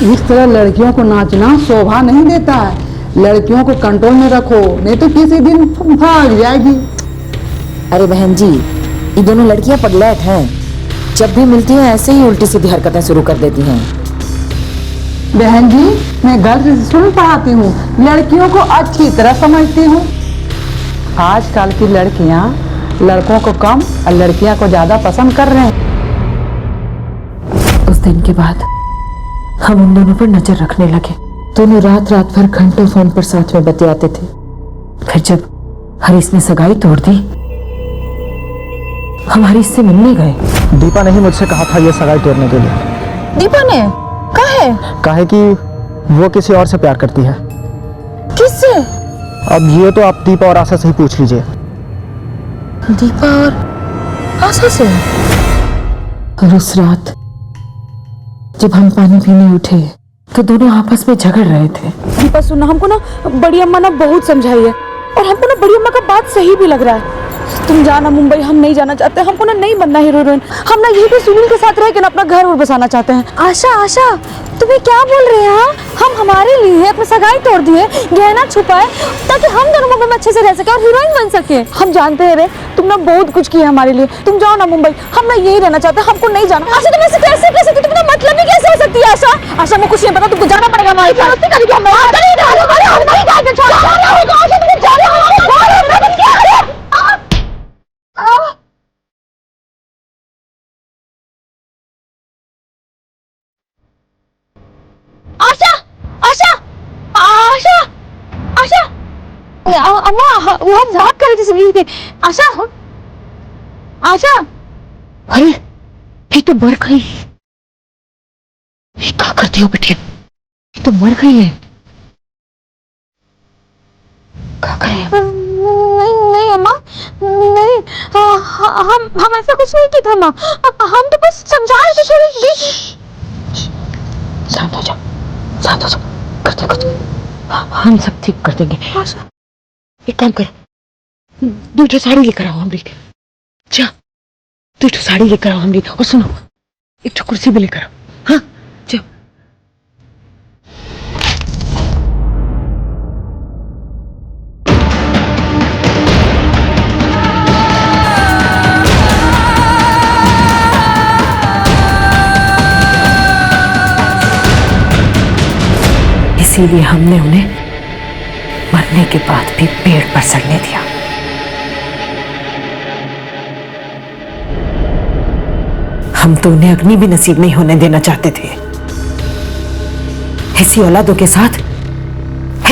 इस तरह लड़कियों को नाचना शोभा नहीं देता है। लड़कियों को कंट्रोल में रखो, नहीं तो किसी दिन भाग जाएगी। अरे बहन जी, ये दोनों लड़कियां पगलैट हैं। जब भी मिलती हैं ऐसे ही उल्टी सीधी हरकतें शुरू कर देती हैं। बहन जी, मैं घर से सुन पढ़ाती हूँ, लड़कियों को अच्छी तरह समझती हूँ। आजकल की लड़कियाँ लड़कों को कम और लड़कियाँ को ज्यादा पसंद कर रहे हैं। उस दिन के बाद हम उन दोनों पर नजर रखने लगे। दोनों रात भर घंटों फोन पर साथ में बतियाते थे। फिर जब हरीश ने सगाई तोड़ दी, हम हरीश से मिलने गए। दीपा ने ही मुझसे कहा था ये सगाई तोड़ने के लिए। दीपा ने कहा कि वो किसी और से प्यार करती है। किससे? अब ये तो आप दीपा और आशा से ही पूछ लीजिए। दीपा और आशा से? और उस रात जब हम पानी पीने उठे तो दोनों आपस में झगड़ रहे थे। दीपा सुनना, हमको ना बड़ी अम्मा ना बहुत समझाई है, और हमको ना बड़ी अम्मा का बात सही भी लग रहा है। तुम जाना मुंबई, हम नहीं जाना चाहते। हमको ना नहीं बनना हीरोइन। हम ना यही पे सुनील के साथ रह के ना अपना घर और बसाना चाहते हैं। आशा तुम्हें क्या बोल रहे हैं? हम हमारे लिए अपनी सगाई तोड़ दिए, गहना छुपाए, ताकि हम दोनों मुंबई में अच्छे से रह सके और हीरोइन बन सके। हम जानते हैं रे, तुम ना बहुत कुछ किया हमारे लिए। तुम जाओ ना मुंबई, हम ना यही रहना चाहते हैं। हमको नहीं जाना। आशा, तुम ऐसे कैसे कह सकती? तुम्हारा मतलब ही कैसे हो सकती है? आशा मैं कुछ नहीं पता, तुमको जाना पड़ेगा हमारे साथ। अम्मा, वो हम बात कर रहे थे सुनील के। आशा, अरे ये तो मर गई। ये क्या करती हो बेटिया? ये तो मर गई है। क्या करें? नहीं अम्मा, नहीं, हम ऐसा कुछ नहीं किया था अम्मा। हम तो बस समझा रहे थे। शांत हो जाओ, शांत हो जाओ। करते करते हम सब ठीक कर देंगे। एक काम कर, दूसरी साड़ी लेकर आओ हमरी। जा, दूसरी साड़ी लेकर आओ हमरी। और सुनो, एक कुर्सी भी लेकर आओ। हाँ, जाओ। इसीलिए हमने उन्हें मरने के बाद भी पेड़ पर सड़ने दिया। हम तो उन्हें अग्नि भी नसीब नहीं होने देना चाहते थे। ऐसी औलादों के साथ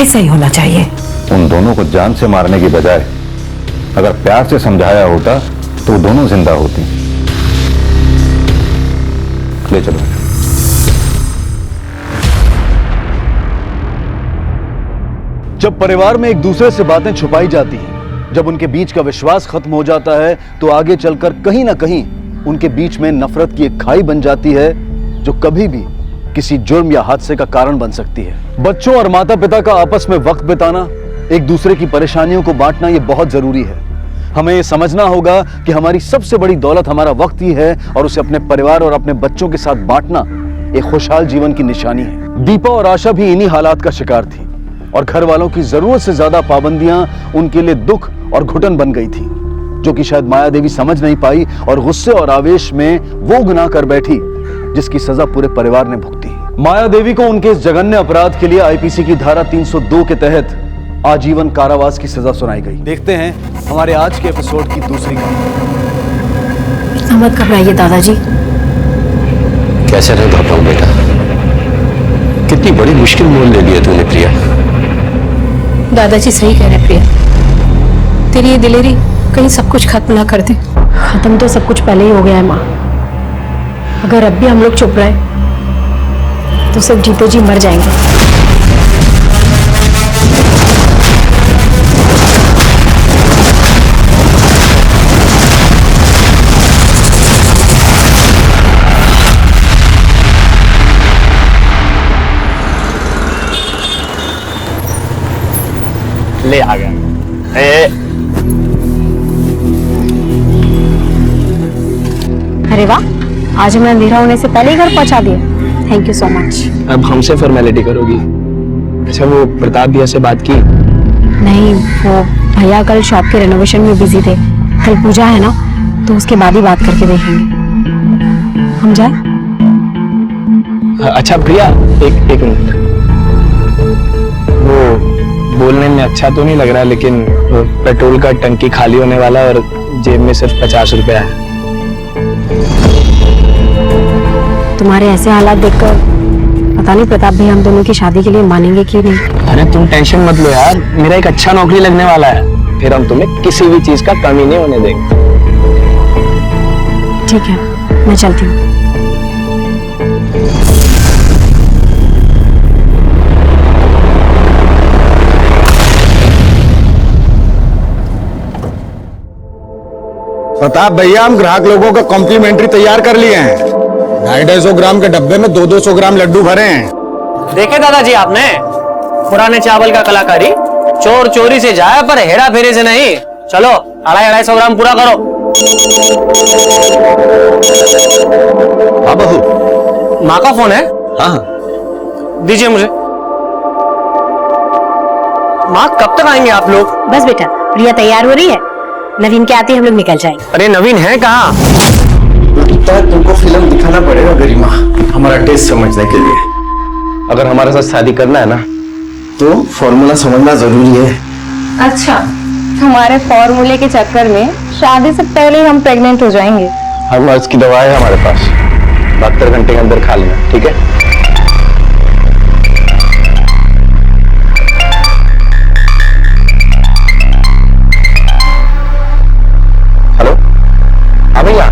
ऐसा ही होना चाहिए। उन दोनों को जान से मारने की बजाय अगर प्यार से समझाया होता तो वो दोनों जिंदा होती। ले चलो। जब परिवार में एक दूसरे से बातें छुपाई जाती हैं, जब उनके बीच का विश्वास खत्म हो जाता है, तो आगे चलकर कहीं ना कहीं उनके बीच में नफरत की एक खाई बन जाती है, जो कभी भी किसी जुर्म या हादसे का कारण बन सकती है। बच्चों और माता पिता का आपस में वक्त बिताना, एक दूसरे की परेशानियों को बांटना, यह बहुत जरूरी है। हमें यह समझना होगा कि हमारी सबसे बड़ी दौलत हमारा वक्त ही है और उसे अपने परिवार और अपने बच्चों के साथ बांटना एक खुशहाल जीवन की निशानी है। दीपा और आशा भी इन्हीं हालात का शिकार थी और घर वालों की जरूरत से ज्यादा पाबंदियां उनके लिए दुख और घुटन बन गई थी, जो कि शायद माया देवी समझ नहीं पाई और गुस्से और आवेश में वो गुनाह कर बैठी जिसकी सजा पूरे परिवार ने भुगती। माया देवी को उनके इस जघन्य अपराध के लिए आईपीसी की धारा 302 के तहत आजीवन कारावास की सजा सुनाई गई। देखते हैं हमारे आज के एपिसोड की दूसरी कहानी। मत घबराइए दादाजी। कैसे नहीं घबराऊं बेटा, कितनी बड़ी मुश्किल मोल ले लिया तूने प्रिया। दादाजी सही कह रहे प्रिया, तेरी ये दिलेरी कहीं सब कुछ खत्म ना कर दे। खत्म तो सब कुछ पहले ही हो गया है माँ। अगर अब भी हम लोग चुप रहे तो सब जीते जी मर जाएंगे। ले आ गया। अरे वाह, आज हमें अंधेरा होने से पहले ही घर पहुंचा दिया। Thank you so much. अब हमसे फॉर्मेलिटी करोगी? अच्छा, वो प्रताप भैया से बात की? नहीं, वो भैया कल शॉप के रेनोवेशन में बिजी थे। कल पूजा है ना, तो उसके बाद ही बात करके देखेंगे। हम जाए? अच्छा प्रिया, एक मिनट। वो बोलने में अच्छा तो नहीं लग रहा, लेकिन पेट्रोल का टंकी खाली होने वाला और जेब में सिर्फ 50 रुपया है। तुम्हारे ऐसे हालात देखकर पता नहीं प्रताप भाई हम दोनों की शादी के लिए मानेंगे कि नहीं। अरे तुम टेंशन मत लो यार, मेरा एक अच्छा नौकरी लगने वाला है, फिर हम तुम्हें किसी भी चीज का कमी नहीं होने देंगे। ठीक है, मैं चलती हूँ। प्रताप भैया, हम ग्राहक लोगों का कॉम्प्लीमेंट्री तैयार कर लिए हैं। 250 ग्राम के डब्बे में 200 ग्राम लड्डू भरे हैं। देखे दादाजी आपने, पुराने चावल का कलाकारी चोर चोरी से जाए पर हेरा फेरी से नहीं। चलो 250 ग्राम पूरा करो। हाँ बहू। माँ का फोन है? हाँ, दीजिए मुझे। माँ कब तक आएंगे आप लोग? बस बेटा, प्रिया तैयार हो रही है, नवीन के आते ही हम लोग निकल जाएंगे। अरे नवीन है कहाँ? तुमको फिल्म दिखाना पड़ेगा गरिमा, हमारा टेस्ट समझने के लिए। अगर हमारे साथ शादी करना है ना, तो फॉर्मूला समझना जरूरी है। अच्छा, हमारे फॉर्मूले के चक्कर में शादी से पहले ही हम प्रेग्नेंट हो जाएंगे। हर मर्ज की दवा है हमारे पास, 72 घंटे के अंदर खा लेना, ठीक है? हेलो, हाँ भैया,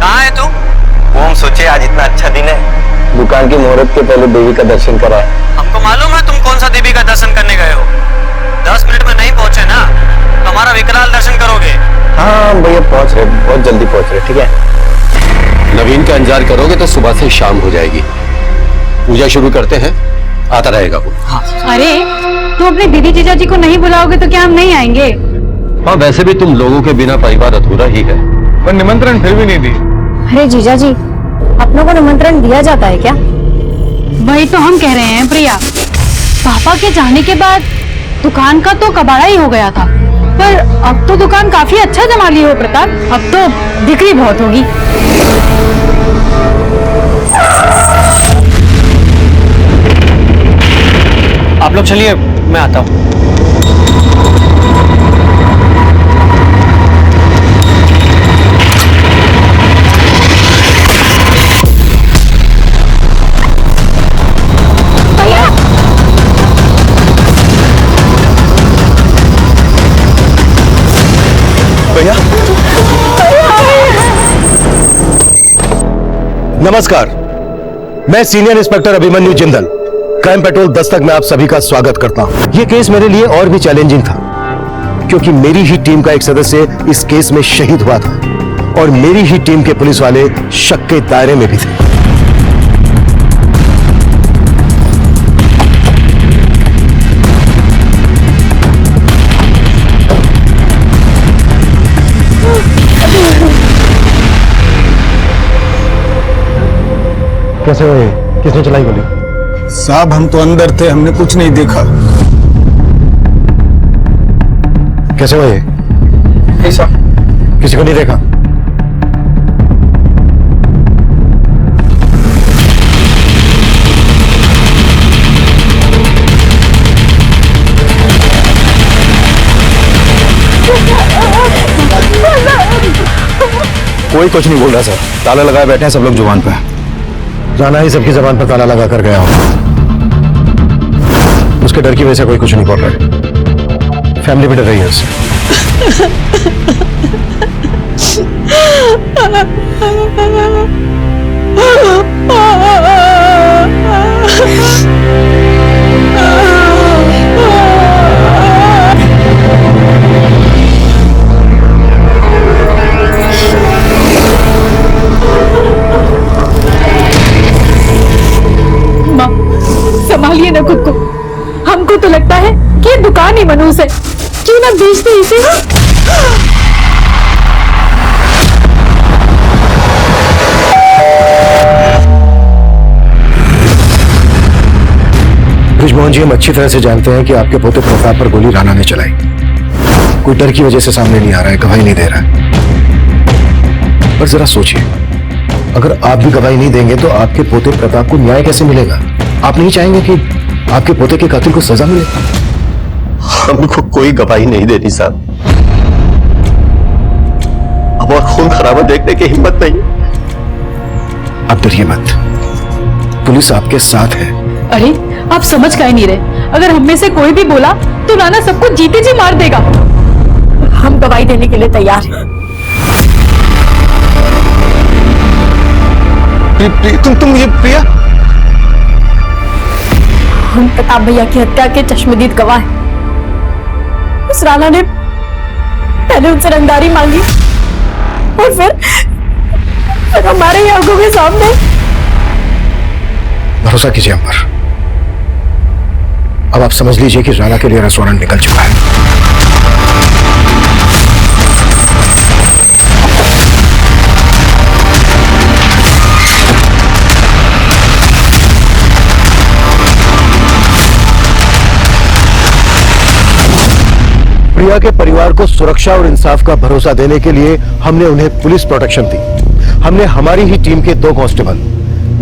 कहाँ है तू? वो हम सोचे आज इतना अच्छा दिन है, दुकान की मुहूर्त के पहले देवी का दर्शन कराए। हमको मालूम है तुम कौन सा देवी का दर्शन करने गए हो। 10 मिनट में नहीं पहुंचे ना तो हमारा विकराल दर्शन करोगे। हाँ भैया, पहुंच रहे, बहुत जल्दी पहुंच रहे, ठीक है? नवीन का इंतजार करोगे तो सुबह से शाम हो जाएगी। पूजा शुरू करते हैं, आता रहेगा वो। हाँ। अरे तुम अपने दीदी जीजा जी को नहीं बुलाओगे तो क्या हम नहीं आएंगे? हाँ, वैसे भी तुम लोगों के बिना परिवार अधूरा ही है। पर निमंत्रण फिर भी नहीं दी। अरे जीजा जी, अपनों को निमंत्रण दिया जाता है क्या? वही तो हम कह रहे हैं प्रिया। पापा के जाने के बाद दुकान का तो कबाड़ा ही हो गया था, पर अब तो दुकान काफी अच्छा जमा ली हो प्रताप। अब तो बिक्री बहुत होगी। आप लोग चलिए, मैं आता हूँ। भैया, नमस्कार, मैं senior inspector Abhimanyu Jindal, crime petrol Dastak में आप सभी का स्वागत करता हूं। यह केस मेरे लिए और भी चैलेंजिंग था, क्योंकि मेरी ही टीम का एक सदस्य इस केस में शहीद हुआ था और मेरी ही टीम के पुलिस वाले शक के दायरे में भी थे। कैसे हुए? किसने चलाई गोली? साहब हम तो अंदर थे, हमने कुछ नहीं देखा। कैसे हुए? ऐसा किसी को नहीं देखा? कोई कुछ नहीं बोल रहा सर। ताला लगाए बैठे हैं सब लोग जुबान पे। राणा ही सबकी जबान पर ताला लगा कर गया हो। उसके डर की वजह से कोई कुछ नहीं बोल रहा। फैमिली भी डर रही है उससे। माँ, संभालिए ना खुद को। हमको तो लगता है कि ये दुकान ही मनहूस है। क्यों ना बेचते इसे? ब्रिजमोहन जी, हम अच्छी तरह से जानते हैं कि आपके पोते प्रताप पर गोली राणा ने चलाई। कोई डर की वजह से सामने नहीं आ रहा है, गवाही नहीं दे रहा है। पर जरा सोचिए, अगर आप भी गवाही नहीं देंगे तो आपके पोते प्रताप को न्याय कैसे मिलेगा? आप नहीं चाहेंगे कि आपके पोते के कातिल को सजा मिले? हमको कोई गवाही नहीं देनी साहब। अब और खून खराबा देखने की हिम्मत नहीं। आप डरिए मत, पुलिस आपके साथ है। अरे आप समझ काहे नहीं रहे? अगर हम में से कोई भी बोला तो राणा सबको जीते जी मार देगा। हम गवाही देने के लिए तैयार हैं। तुम ये प्रिया? हम प्रताप भैया की हत्या के चश्मदीद गवाह हैं। उस राणा ने पहले उनसे रंगदारी मांगी और फिर हमारे आंखों के सामने। भरोसा कीजिए हम पर। अब आप समझ लीजिए कि राणा के लिए रेस्टोरेंट निकल चुका है। प्रिया के परिवार को सुरक्षा और इंसाफ का भरोसा देने के लिए हमने उन्हें पुलिस प्रोटेक्शन दी। हमने हमारी ही टीम के 2 कांस्टेबल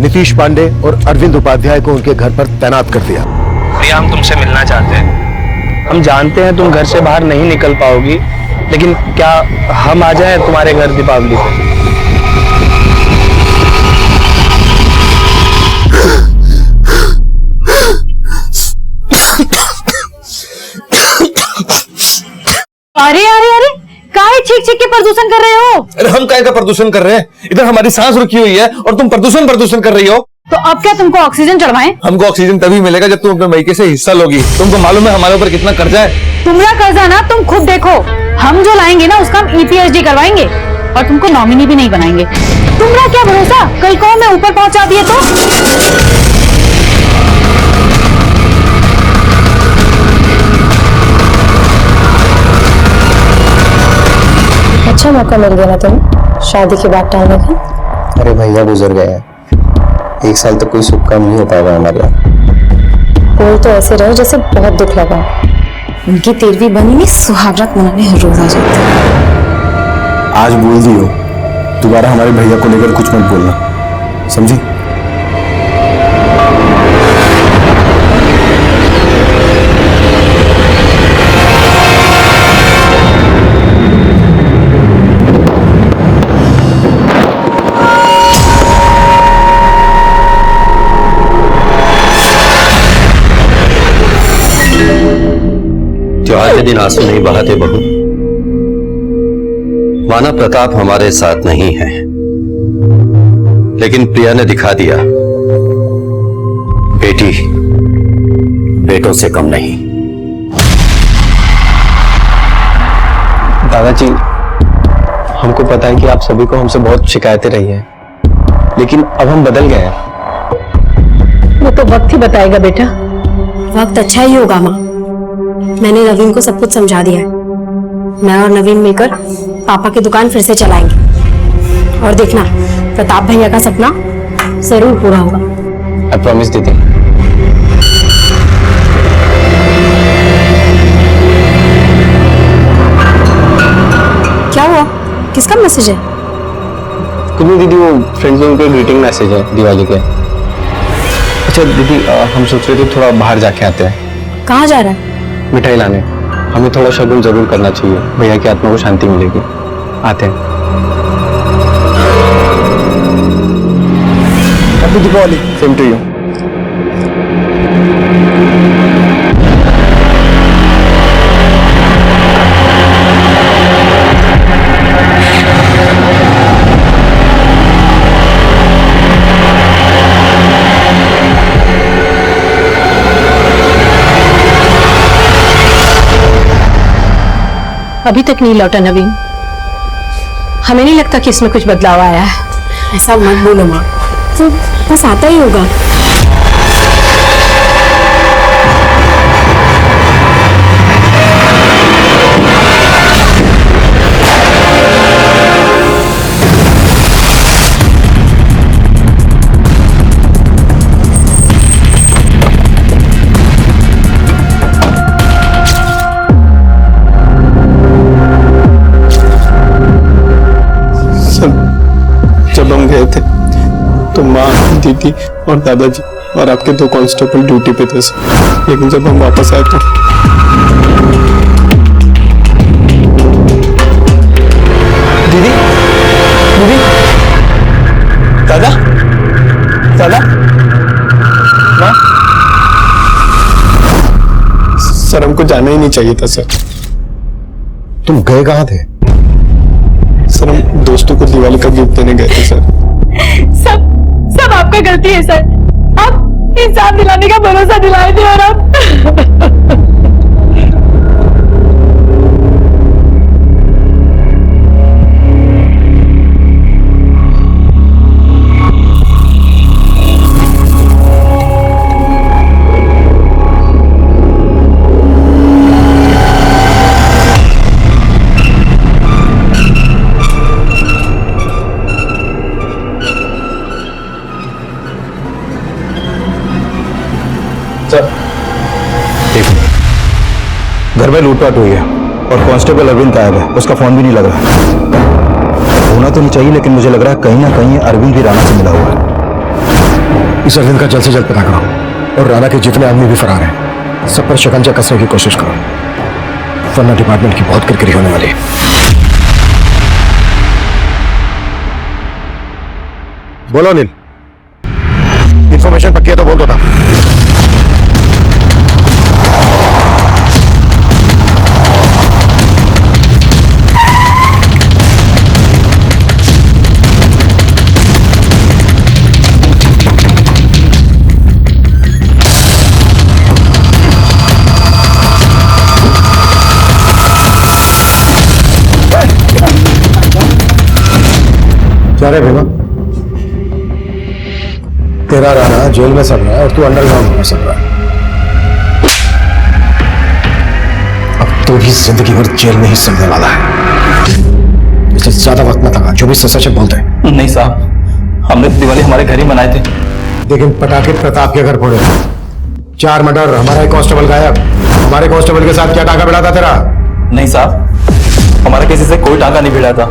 नीतीश पांडे और अरविंद उपाध्याय को उनके घर पर तैनात कर दिया। प्रिया, हम तुमसे मिलना चाहते हैं। हम जानते हैं तुम घर से बाहर नहीं निकल पाओगी, लेकिन क्या हम आ जाएं तुम्हारे घर दीपावली पे? अरे अरे अरे, काहे छींक छींक के प्रदूषण कर रहे हो? अरे हम काहे का प्रदूषण कर रहे हैं? इधर हमारी सांस रुकी हुई है और तुम प्रदूषण कर रही हो। तो अब क्या तुमको ऑक्सीजन चढ़वाएं? हमको ऑक्सीजन तभी मिलेगा जब तुम अपने मायके से हिस्सा लोगी। तुमको मालूम है हमारे ऊपर कितना कर्जा है? तुम्हारा कर्जा ना तुम खुद देखो। हम जो लाएंगे ना उसका हम EPHD करवाएंगे और तुमको नॉमिनी भी नहीं बनाएंगे। तुम्हारा क्या भरोसा, कल को मैं ऊपर पहुंचा दिए तो? अच्छा मौका मिल गया ना तुम्हें शादी के बाद टालने का। अरे भैया गुजर गए हैं, 1 साल तक कोई शुभ काम नहीं हो पाएगा हमारे यहाँ। बोल तो ऐसे रहो जैसे बहुत दुख लगा। उनकी 13वीं बनी में सुहागरात मनाने हर रोज आ जाती। आज बोल दी हो, दोबारा हमारे भैया को लेकर कुछ मत बोलना, समझी? त्योहार के दिन आंसू नहीं बहाते बहू। माना प्रताप हमारे साथ नहीं है, लेकिन प्रिया ने दिखा दिया बेटी बेटों से कम नहीं। दादाजी, हमको पता है कि आप सभी को हमसे बहुत शिकायतें रही हैं, लेकिन अब हम बदल गए हैं। वो तो वक्त ही बताएगा बेटा। वक्त अच्छा ही होगा माँ। मैंने नवीन को सब कुछ समझा दिया है। मैं और नवीन मिलकर पापा की दुकान फिर से चलाएंगे और देखना प्रताप भैया का सपना जरूर पूरा होगा। आई प्रॉमिस दीदी। क्या हुआ? किसका मैसेज है? कुछ नहीं दीदी, वो फ्रेंड्स लोगों के ग्रीटिंग मैसेज है दिवाली के। अच्छा दीदी, हम सोच रहे थे थोड़ा बाहर जाके आते हैं। कहाँ जा रहा है? मिठाई लाने। हमें थोड़ा शगुन जरूर करना चाहिए, भैया की आत्मा को शांति मिलेगी। आते हैं। Happy Deepavali. Same to you. अभी तक नहीं लौटा नवीन। हमें नहीं लगता कि इसमें कुछ बदलाव आया है। ऐसा मत बोलो माँ, वो बस आता ही होगा। जब हम गए थे तो माँ, दीदी और दादाजी और आपके 2 कांस्टेबल ड्यूटी पे थे सर। लेकिन जब हम वापस आए तो दीदी, दीदी, दादा, दादा, माँ, सर हमको जाना ही नहीं चाहिए था सर। तुम गए कहाँ थे? सर हम दोस्तों को दिवाली का गिफ्ट देने गए थे सर। सब आपका गलती है सर। आप इंसाफ दिलाने का भरोसा दिलाए थे और आप घर में लूटपाट हुई है और कांस्टेबल अरविंद गायब है। उसका फोन भी नहीं लग रहा। होना तो नहीं चाहिए, लेकिन मुझे लग रहा है कहीं ना कहीं अरविंद भी राणा से मिला हुआ है। इस अरविंद का जल्द से जल्द पता करो और राणा के जितने आदमी भी फरार हैं सब पर शिकंजा कसने की कोशिश करो, वरना डिपार्टमेंट की बहुत किरकिरी होने वाली है। बोलो अनिल, इंफॉर्मेशन पक्की है तो बोल दो था। क्या रे भीमा, तेरा राणा जेल में सड़ रहा है और तू अंडरग्राउंड में सड़ रहा है। अब तो भी जिंदगी भर जेल में ही सड़ने वाला है। इससे ज्यादा वक्त मत लगा, जो भी सच है बोलते हैं। नहीं साहब, हमने दिवाली हमारे घर ही मनाए थे। लेकिन पटाखे प्रताप के घर फोड़े, 4 मर्डर, हमारा एक कांस्टेबल गायब। हमारे कांस्टेबल के साथ क्या टाका भिड़ा था तेरा? नहीं साहब, हमारा किसी से कोई टाका नहीं भिड़ा था।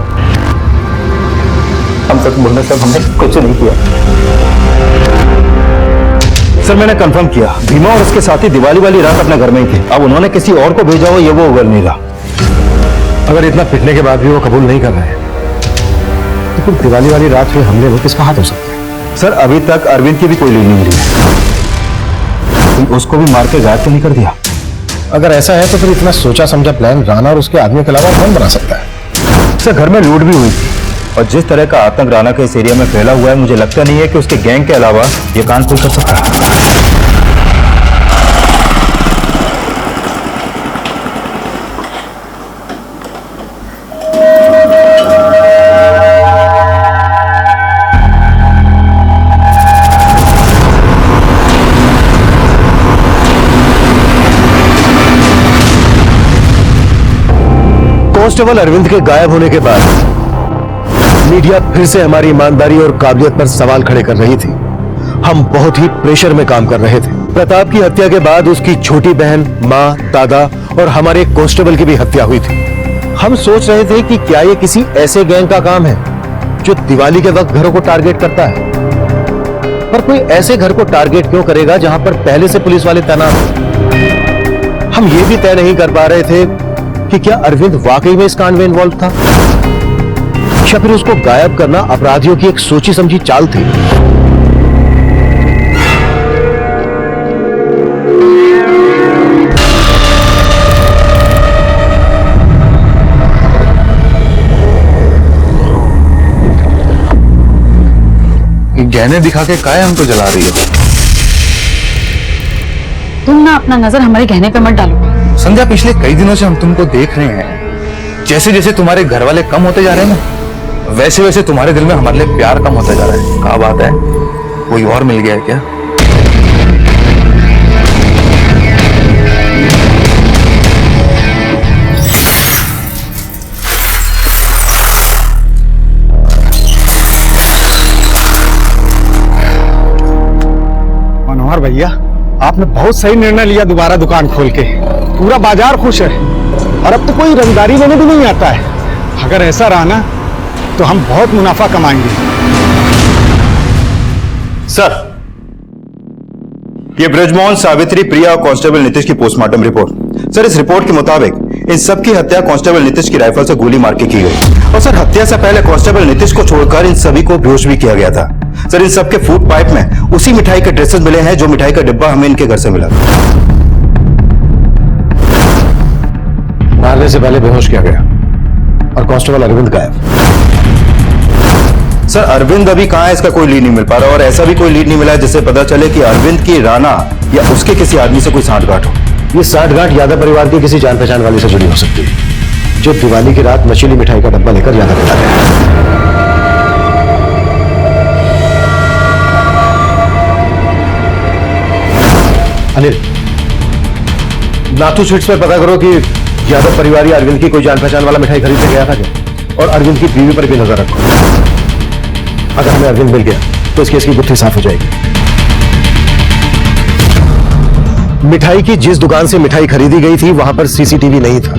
हम सच बोलने से हमने कुछ नहीं किया। सर मैंने कंफर्म किया, भीमा और उसके साथी दिवाली वाली रात अपने घर में ही थे। अब उन्होंने किसी और को भेजा हो ये वो उगल नहीं रहा। अगर इतना पिटने के बाद भी वो कबूल नहीं कर रहे हैं तो फिर दिवाली वाली रात में हमले में किसका हाथ हो सकता है? सर अभी तक अरविंद की भी कोई लीड नहीं मिली है। उसको भी मार के गायब तो नहीं कर दिया? अगर ऐसा है तो फिर इतना सोचा समझा प्लान राणा और उसके आदमी के अलावा कौन बना सकता है? सर घर में लूट भी हुई थी और जिस तरह का आतंक राणा के इस एरिया में फैला हुआ है, मुझे लगता नहीं है कि उसके गैंग के अलावा ये कान खोल कर सकता है। कांस्टेबल अरविंद के गायब होने के बाद मीडिया फिर से हमारी ईमानदारी और काबिलियत पर सवाल खड़े कर रही थी। हम बहुत ही प्रेशर में काम कर रहे थे। प्रताप की हत्या के बाद उसकी छोटी बहन, माँ, दादा और हमारे एक कांस्टेबल की भी हत्या हुई थी। हम सोच रहे थे कि क्या ये किसी ऐसे गैंग का काम है जो दिवाली के वक्त घरों को टारगेट करता है। पर कोई ऐसे घर को टारगेट क्यों करेगा जहां पर पहले से पुलिस वाले तैनात हैं? हम ये भी तय नहीं कर पा रहे थे कि क्या अरविंद वाकई में इस कांड में इन्वॉल्व था या फिर उसको गायब करना अपराधियों की एक सोची समझी चाल थी। गहने दिखा के काहे हमको जला रही हो? तुम ना अपना नजर हमारे गहने पे मत डालो। संध्या, पिछले कई दिनों से हम तुमको देख रहे हैं। जैसे जैसे तुम्हारे घर वाले कम होते जा रहे हैं ना, वैसे वैसे तुम्हारे दिल में हमारे लिए प्यार कम होता जा रहा है। क्या बात है, कोई और मिल गया है क्या? मनोहर भैया, आपने बहुत सही निर्णय लिया दोबारा दुकान खोल के। पूरा बाजार खुश है और अब तो कोई रंगदारी लेने भी नहीं आता है। अगर ऐसा रहा ना तो हम बहुत मुनाफा कमाएंगे। सर, ये ब्रजमोहन, सावित्री, प्रिया और कांस्टेबल नीतीश की पोस्टमार्टम रिपोर्ट। सर, इस रिपोर्ट के मुताबिक इन सबकी हत्या कांस्टेबल नीतीश की राइफल से गोली मार के की गई। और सर, हत्या से पहले कांस्टेबल नीतीश को छोड़कर इन सभी को बेहोश भी किया गया था। सर, इन सबके फूड पाइप में उसी मिठाई के ड्रेसेस मिले हैं जो मिठाई का डिब्बा हमें इनके घर से मिला था। मारने से पहले बेहोश किया गया और कांस्टेबल अरविंद गायब। सर, अरविंद अभी कहां है, इसका कोई लीड नहीं मिल पा रहा और ऐसा भी कोई लीड नहीं मिला जिससे पता चले कि अरविंद की राणा या उसके किसी आदमी से कोई सांठगांठ हो। ये सांठगांठ यादव परिवार की किसी जान पहचान वाले से जुड़ी हो सकती है जो दिवाली की रात नशीली मिठाई का डब्बा लेकर यादव चला गया। अनिल, नाथू स्वीट्स पे पता करो कि यादव परिवार या अरविंद की कोई जान पहचान वाला मिठाई खरीदने गया था क्या, और अरविंद की बीवी पर भी नजर रखो। अगर हमें अरविंद मिल गया तो इस केस की गुत्थी साफ हो जाएगी। मिठाई की जिस दुकान से मिठाई खरीदी गई थी वहां पर सीसीटीवी नहीं था।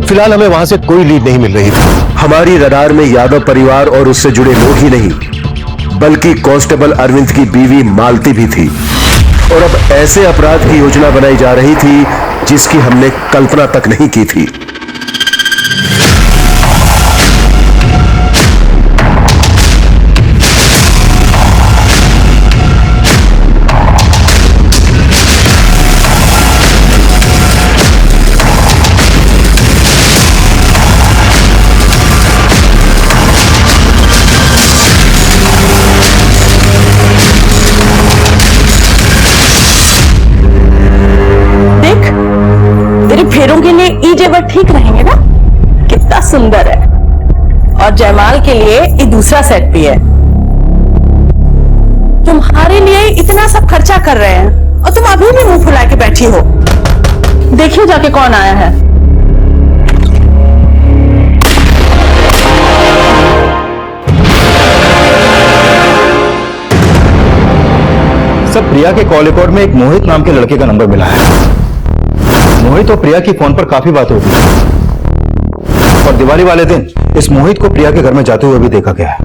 फिलहाल हमें वहां से कोई लीड नहीं मिल रही थी। हमारी रडार में यादव परिवार और उससे जुड़े लोग ही नहीं बल्कि कांस्टेबल अरविंद की बीवी मालती भी थी। और अब ऐसे अपराध की योजना बनाई जा रही थी जिसकी हमने कल्पना तक नहीं की थी। फेरों के लिए ई जेवर ठीक रहेंगे ना? कितना सुंदर है। और जयमाल के लिए ये दूसरा सेट भी है। तुम्हारे लिए इतना सब खर्चा कर रहे हैं और तुम अभी भी मुंह फुला के बैठी हो। देखियो जाके कौन आया है। सब प्रिया के कॉल रिकॉर्ड में एक मोहित नाम के लड़के का नंबर मिला है। मोहित और प्रिया की फोन पर काफी बात होती है और दिवाली वाले दिन इस मोहित को प्रिया के घर में जाते हुए भी देखा गया है।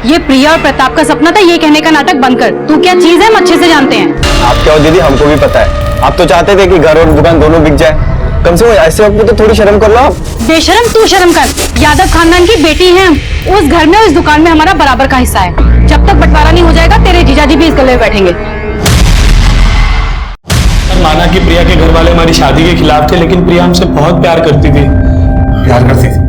ये प्रिया और प्रताप का सपना था, ये कहने का नाटक बंद कर। तू क्या चीज है, हम अच्छे से जानते हैं। आप क्या हो दीदी, हमको भी पता है। आप तो चाहते थे कि घर और दुकान दोनों बिक जाए। कम से कम ऐसे वक्त में तो थोड़ी शर्म कर लो आप। बेशरम तू शर्म कर। यादव खानदान की बेटी है हम। उस घर में, उस दुकान में हमारा बराबर का हिस्सा है। जब तक बंटवारा नहीं हो जाएगा तेरे जीजाजी भी इस गले में बैठेंगे। माना कि प्रिया के घर वाले हमारी शादी के खिलाफ थे, लेकिन प्रिया हमसे बहुत प्यार करती थी। प्यार करती थी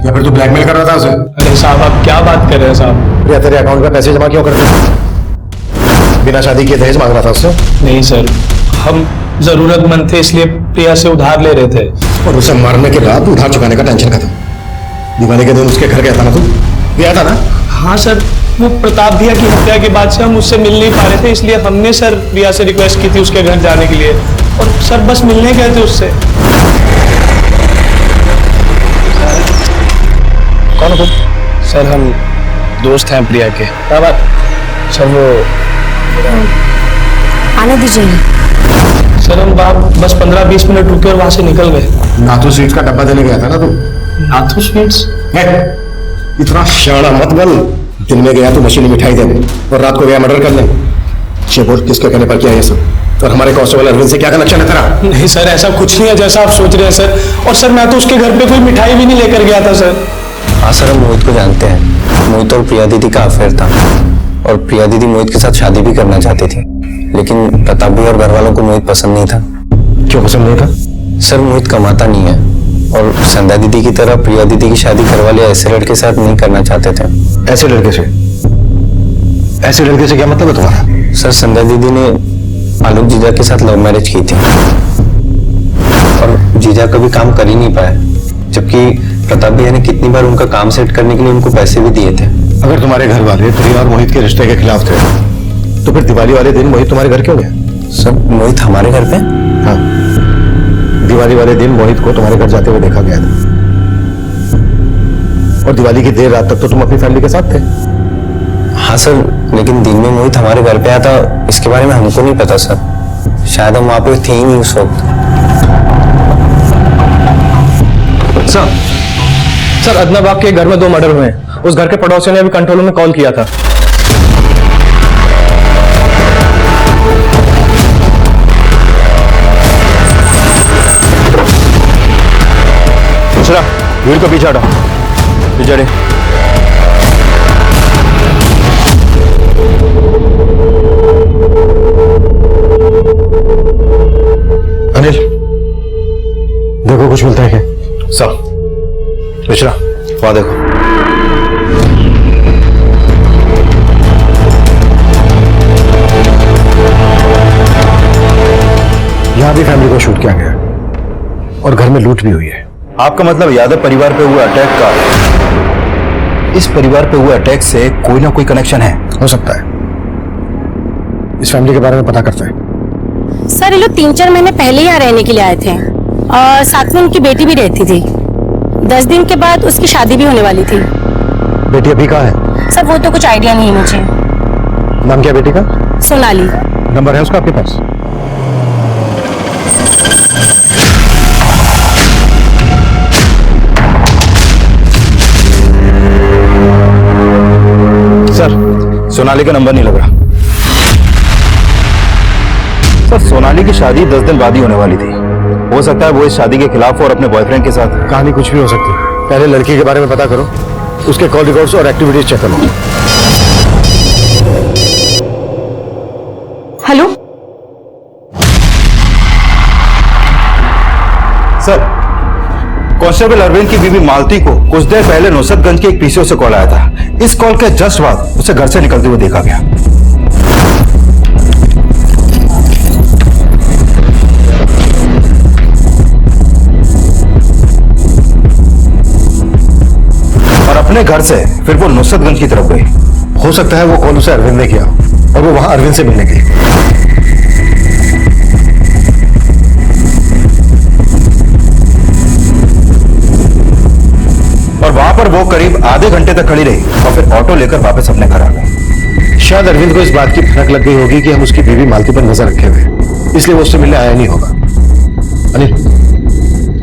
या फिर तू ब्लैकमेल कर रहा था उसे? अरे साहब, आप क्या बात कर रहे हैं साहब? प्रिया तेरे अकाउंट में पैसे जमा क्यों करती थी? बिना शादी के दहेज मांग रहा था उससे? नहीं सर, हम जरूरतमंद थे इसलिए प्रिया से उधार ले रहे थे। और उसे मारने के बाद उधार चुकाने का टेंशन खत्म। दिवाली के दिन उसके घर गया था ना तू? गया था ना? हाँ सर, वो प्रताप भैया की हत्या के बाद से हम उससे मिल नहीं पा रहे थे, इसलिए हमने सर प्रिया से रिक्वेस्ट की थी उसके घर जाने के लिए। और सर बस मिलने गए थे उससे। कौन हो तुम? सर हम दोस्त हैं प्रिया के। क्या बात? सर वो आने दीजिए। सर हम बस 15-20 मिनट रुके और वहां से निकल गए। नाथू स्वीट्स का डब्बा देने गया था ना तू? नाथू स्वीट्स? इतना शाना मत बन। दिन में गया तो मशीनी मिठाई देने और रात को गया मर्डर करने। शेबोर किसके कहने पर किया ये सब? और हमारे कांस्टेबल अरविंद से क्या कनेक्शन है तेरा? नहीं सर, ऐसा कुछ नहीं है जैसा आप सोच रहे हैं सर। और सर मैं तो उसके घर पे कोई मिठाई भी नहीं लेकर गया था सर। हाँ सर, हम मोहित को जानते हैं। मोहित और प्रिया दीदी का अफेयर था और प्रिया दीदी मोहित के साथ शादी भी करना चाहती थी, लेकिन प्रताप भी और घर वालों को मोहित पसंद नहीं था। क्यों पसंद नहीं था? सर मोहित कमाता नहीं है और संध्या दीदी की तरह प्रिया दीदी की शादी घर वाले ऐसे लड़के के साथ नहीं करना चाहते थे। ऐसे लड़के से? ऐसे लड़के से क्या मतलब है तुम्हारा? सर संध्या दीदी ने आलोक जीजा के साथ लव मैरिज की थी और जीजा कभी काम कर ही नहीं पाया, जबकि प्रताप भैया ने कितनी बार उनका काम सेट करने के लिए उनको पैसे भी दिए थे। अगर तुम्हारे घर वाले प्रिया और मोहित के रिश्ते के खिलाफ थे तो फिर दिवाली वाले दिन मोहित तुम्हारे घर क्यों गया? सर मोहित हमारे घर पे? हाँ, दिवाली वाले दिन मोहित को तुम्हारे घर जाते हुए देखा गया था और दिवाली की देर रात तक तो तुम अपनी फैमिली के साथ थे। हाँ सर, लेकिन दिन में मोहित हमारे घर पे आया था इसके बारे में हमको नहीं पता सर। शायद हम वहां पे थे ही नहीं उस वक्त। सर अदना बाग के घर में 2 मर्डर हुए हैं। उस घर के पड़ोसी ने अभी कंट्रोल रूम में कॉल किया था। दूसरा भीड़ को पीछे हटा, पीछे हटे। अनिल देखो कुछ मिलता है क्या? सब मिश्रा वहां देखो। यहां भी फैमिली को शूट किया गया और घर में लूट भी हुई है। आपका मतलब यादव परिवार पे हुआ अटैक का इस परिवार पे हुए अटैक से कोई ना कोई कनेक्शन है? हो सकता है। इस फैमिली के बारे में पता करते हैं। सर ये लोग 3-4 महीने पहले यहाँ रहने के लिए आए थे और साथ में उनकी बेटी भी रहती थी। 10 दिन के बाद उसकी शादी भी होने वाली थी। बेटी अभी कहाँ है? सर वो तो कुछ आइडिया नहीं है मुझे। नाम क्या बेटी का? सोनाली। नंबर है उसका आपके पास? सर सोनाली का नंबर नहीं लग रहा। सर सोनाली की शादी 10 दिन बाद ही होने वाली थी। हो सकता है वो इस शादी के खिलाफ और अपने बॉयफ्रेंड के साथ। कहानी कुछ भी हो सकती है। पहले लड़की के बारे में पता करो, उसके कॉल रिकॉर्ड्स और एक्टिविटीज चेक करो। हेलो सर, कांस्टेबल अरविंद की बीवी मालती को कुछ देर पहले नुसरतगंज के एक पीसीओ से कॉल आया था। इस कॉल के जस्ट बाद उसे घर से निकलते हुए देखा गया। और अपने घर से फिर वो नुसरतगंज की तरफ गई। हो सकता है वो कॉल उसे अरविंद ने किया और वो वहां अरविंद से मिलने गई। और वहां पर वो करीब आधे घंटे तक खड़ी रही और फिर ऑटो लेकर वापस अपने घर आ गई। शायद अरविंद को इस बात की भनक लग गई होगी कि हम उसकी बीवी मालती पर नजर रखे हुए, इसलिए वो उससे मिलने आया नहीं होगा। अनिल,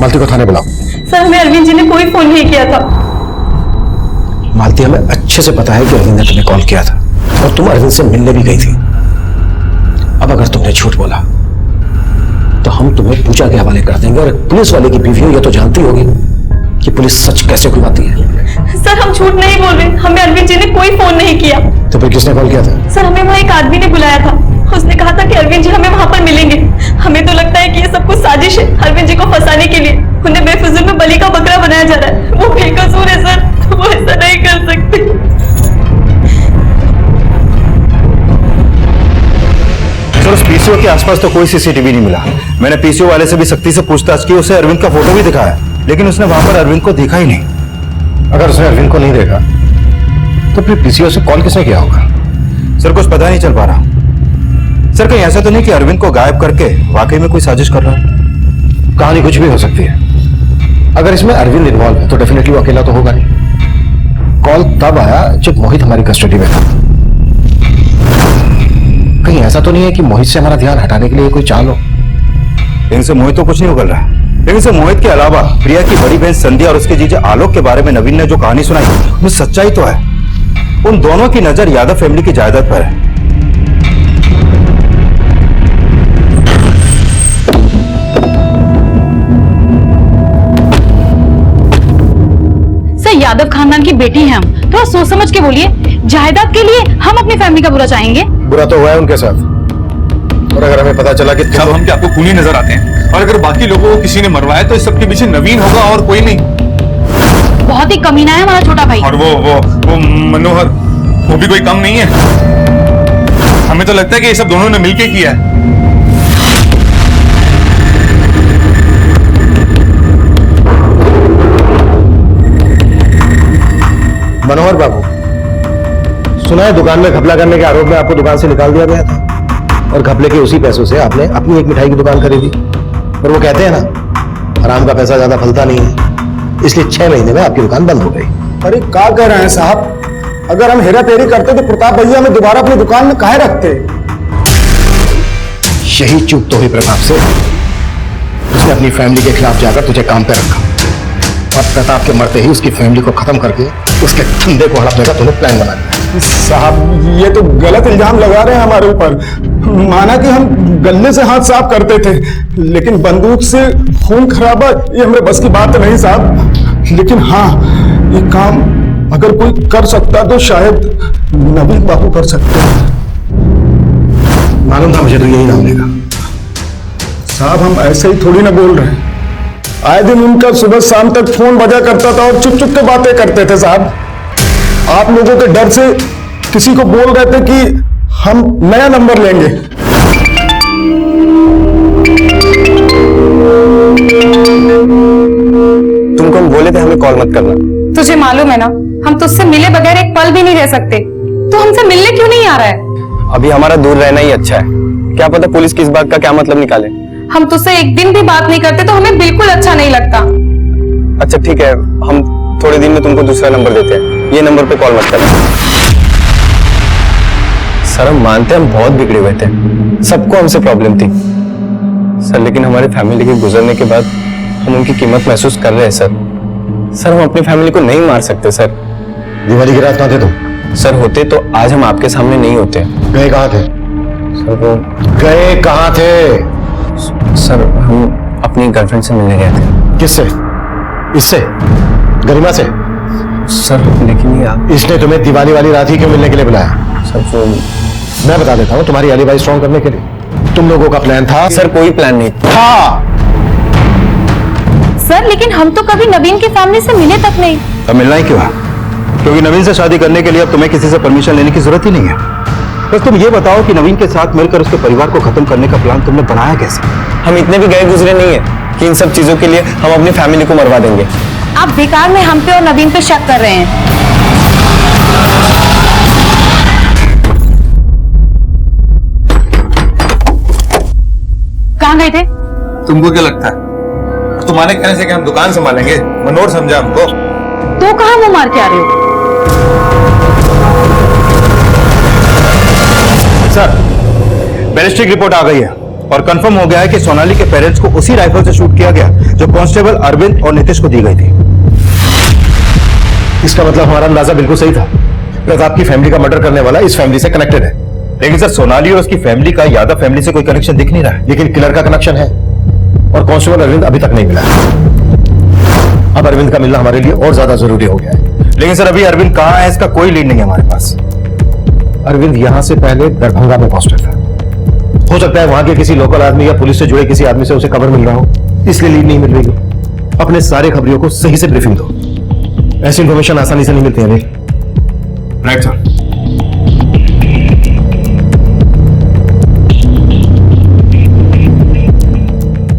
मालती को थाने बुलाओ। सर हमें अरविंद जी ने कोई फोन नहीं किया था। मालती, हमें अच्छे से पता है कि अरविंद ने तुम्हें कॉल किया था और तुम अरविंद से मिलने भी गई थी। अब अगर तुमने झूठ बोला तो हम तुम्हें पूजा के हवाले कर देंगे और पुलिस वाले की बीवी हो यह तो जानती होगी कि पुलिस सच कैसे खुलवाती है। सर हम झूठ नहीं बोल रहे, हमें अरविंद जी ने कोई फोन नहीं किया। तो फिर किसने कॉल किया था? सर हमें वहाँ एक आदमी ने बुलाया था। उसने कहा था कि अरविंद जी हमें वहाँ पर मिलेंगे। हमें तो लगता है कि ये सब कुछ साजिश है अरविंद जी को फंसाने के लिए। उन्हें बेफिजूल में बलि का बकरा बनाया जा रहा है। वो बेकसूर है सर, वो ऐसा नहीं कर सकते। सर उस पीसीओ के आसपास तो कोई सीसीटीवी नहीं मिला। मैंने पीसीओ वाले से भी सख्ती से पूछताछ की, उसे अरविंद का फोटो भी दिखाया, लेकिन उसने वहां पर अरविंद को देखा ही नहीं। अगर उसने अरविंद को नहीं देखा तो फिर पीसीओ से कॉल किसने किया होगा? सर कुछ पता नहीं चल पा रहा। सर कहीं ऐसा तो नहीं कि अरविंद को गायब करके वाकई में कोई साजिश कर रहा है? कहानी कुछ भी हो सकती है। अगर इसमें अरविंद इन्वॉल्व है तो डेफिनेटली वो अकेला तो होगा नहीं। कॉल तब आया जब मोहित हमारी कस्टडी में था। कहीं ऐसा तो नहीं है कि मोहित से हमारा ध्यान हटाने के लिए कोई चाल हो? इनसे मोहित तो कुछ नहीं उगल रहा है, लेकिन से मोहित के अलावा प्रिया की बड़ी बहन संध्या और उसके जीजा आलोक के बारे में नवीन ने जो कहानी सुनाई उसमें सच्चाई तो है। उन दोनों की नजर यादव फैमिली की जायदाद पर है। सर यादव खानदान की बेटी हैं हम, थोड़ा सोच समझ के बोलिए। जायदाद के लिए हम अपनी फैमिली का बुरा चाहेंगे? बुरा तो हुआ है उनके साथ, और अगर हमें पता चला कि सब हम क्या आपको खूनी नजर आते हैं? और अगर बाकी लोगों को किसी ने मरवाया तो इस सबके पीछे नवीन होगा और कोई नहीं। बहुत ही कमीना है हमारा छोटा भाई। और वो मनोहर, वो भी कोई कम नहीं है। हमें तो लगता है कि ये सब दोनों ने मिलके किया है। मनोहर बाबू, सुना है दुकान में घपला करने के आरोप में आपको दुकान से निकाल दिया गया था, और घपले के उसी पैसों से आपने अपनी एक मिठाई की दुकान खरीदी। और वो कहते हैं ना, हराम का पैसा ज्यादा फलता नहीं है, इसलिए 6 महीने में आपकी दुकान बंद हो गई। अरे क्या कह रहे हैं साहब? अगर हम हेरा फेरी करते तो प्रताप भैया हमें दोबारा अपनी दुकान में काहे रखते? यही चूक तो हुई प्रताप से, उसने अपनी फैमिली के खिलाफ जाकर तुझे काम पे रखा, और प्रताप के मरते ही उसकी फैमिली को खत्म करके उसके धंधे को हड़पने का तूने प्लान बना दिया। साहब ये तो गलत इल्जाम लगा रहे हैं हमारे ऊपर। माना कि हम गले से हाथ साफ करते थे, लेकिन बंदूक से खून खराबा ये हमारे बस की बात नहीं साहब। लेकिन हाँ, ये काम अगर कोई कर सकता तो शायद नवीन बाबू कर सकते हैं। मालूम था मुझे तो यही नाम लेगा। साहब हम ऐसे ही थोड़ी ना बोल रहे हैं, आए दिन उनका सुबह शाम तक फोन बजा करता था और चुप चुप के बातें करते थे साहब। आप लोगों के डर से किसी को बोल रहे थे कि हम नया नंबर लेंगे। तुमको हम बोले थे हमें कॉल मत करना। तुझे मालूम है ना, हम तुझसे मिले बगैर एक पल भी नहीं रह सकते। तो हमसे मिलने क्यों नहीं आ रहा है? अभी हमारा दूर रहना ही अच्छा है, क्या पता पुलिस की इस बात का क्या मतलब निकाले। हम तुझसे एक दिन भी बात नहीं करते तो हमें बिल्कुल अच्छा नहीं लगता। अच्छा ठीक है, हम थोड़े दिन में तुमको दूसरा नंबर देते हैं, ये नंबर पे कॉल मत करना। सर हम मानते हैं हम बहुत बिगड़े हुए थे, सबको हमसे प्रॉब्लम थी सर, लेकिन हमारे फैमिली के गुजरने के बाद हम उनकी कीमत महसूस कर रहे हैं सर। सर हम अपनी फैमिली को नहीं मार सकते सर। दिवाली की रात कहाँ थे तुम? सर होते तो आज हम आपके सामने नहीं होते। गए कहाँ थे? सर वो गए कहाँ थे? सर हम अपनी गर्लफ्रेंड से मिलने गए थे। किससे? इससे? गरिमा से? सर लेकिन ये आप, इसने तुम्हें दिवाली वाली रात ही क्यों मिलने के लिए बुलाया? सर वो मैं बता देता हूँ, तुम्हारी एलिबाई स्ट्रॉन्ग करने के लिए। तुम लोगों का प्लान था? सर कोई प्लान नहीं था। सर लेकिन हम तो कभी नवीन की फैमिली से मिले तक नहीं। अब मिलना ही क्यों है? क्योंकि नवीन से शादी करने के लिए अब तुम्हें किसी से परमिशन लेने की जरूरत ही नहीं है। बस तुम ये बताओ कि नवीन के साथ मिलकर उसके परिवार को खत्म करने का प्लान तुमने बनाया कैसे? हम इतने भी गए गुजरे नहीं है कि इन सब चीजों के लिए हम अपनी फैमिली को मरवा देंगे। आप बेकार में हम पे और नवीन पे शक कर रहे हैं। कहाँ गए थे? तुमको क्या लगता है तुम्हारे कहने से कि हम दुकान संभालेंगे? मनोहर समझा हमको। तो कहाँ मुंह मार के आ रहे हो? सर बैलिस्टिक रिपोर्ट आ गई है और कंफर्म हो गया है कि सोनाली के पेरेंट्स को उसी राइफल से शूट किया गया जो कांस्टेबल अरविंद और नीतीश को दी गई थी। इसका मतलब हमारा अंदाजा बिल्कुल सही था, प्रताप की फैमिली का मर्डर करने वाला इस फैमिली से कनेक्टेड है। लेकिन सर सोनाली और उसकी फैमिली का यादव फैमिली से कोई कनेक्शन दिख नहीं रहा है। लेकिन किलर का कनेक्शन है, और कांस्टेबल अरविंद अभी तक नहीं मिला। अब अरविंद का मिलना हमारे लिए और ज्यादा जरूरी हो गया है। लेकिन सर अभी अरविंद कहाँ है इसका कोई लीड नहीं है हमारे पास। अरविंद यहां से पहले दरभंगा में पोस्टेड था, हो सकता है वहां के किसी लोकल आदमी या पुलिस से जुड़े किसी आदमी से उसे खबर मिल रहा हो, इसलिए लीड नहीं मिल रही हो। अपने सारे खबरियों को सही से ब्रीफिंग दो, ऐसी इंफॉर्मेशन आसानी से नहीं मिलती है। Right sir.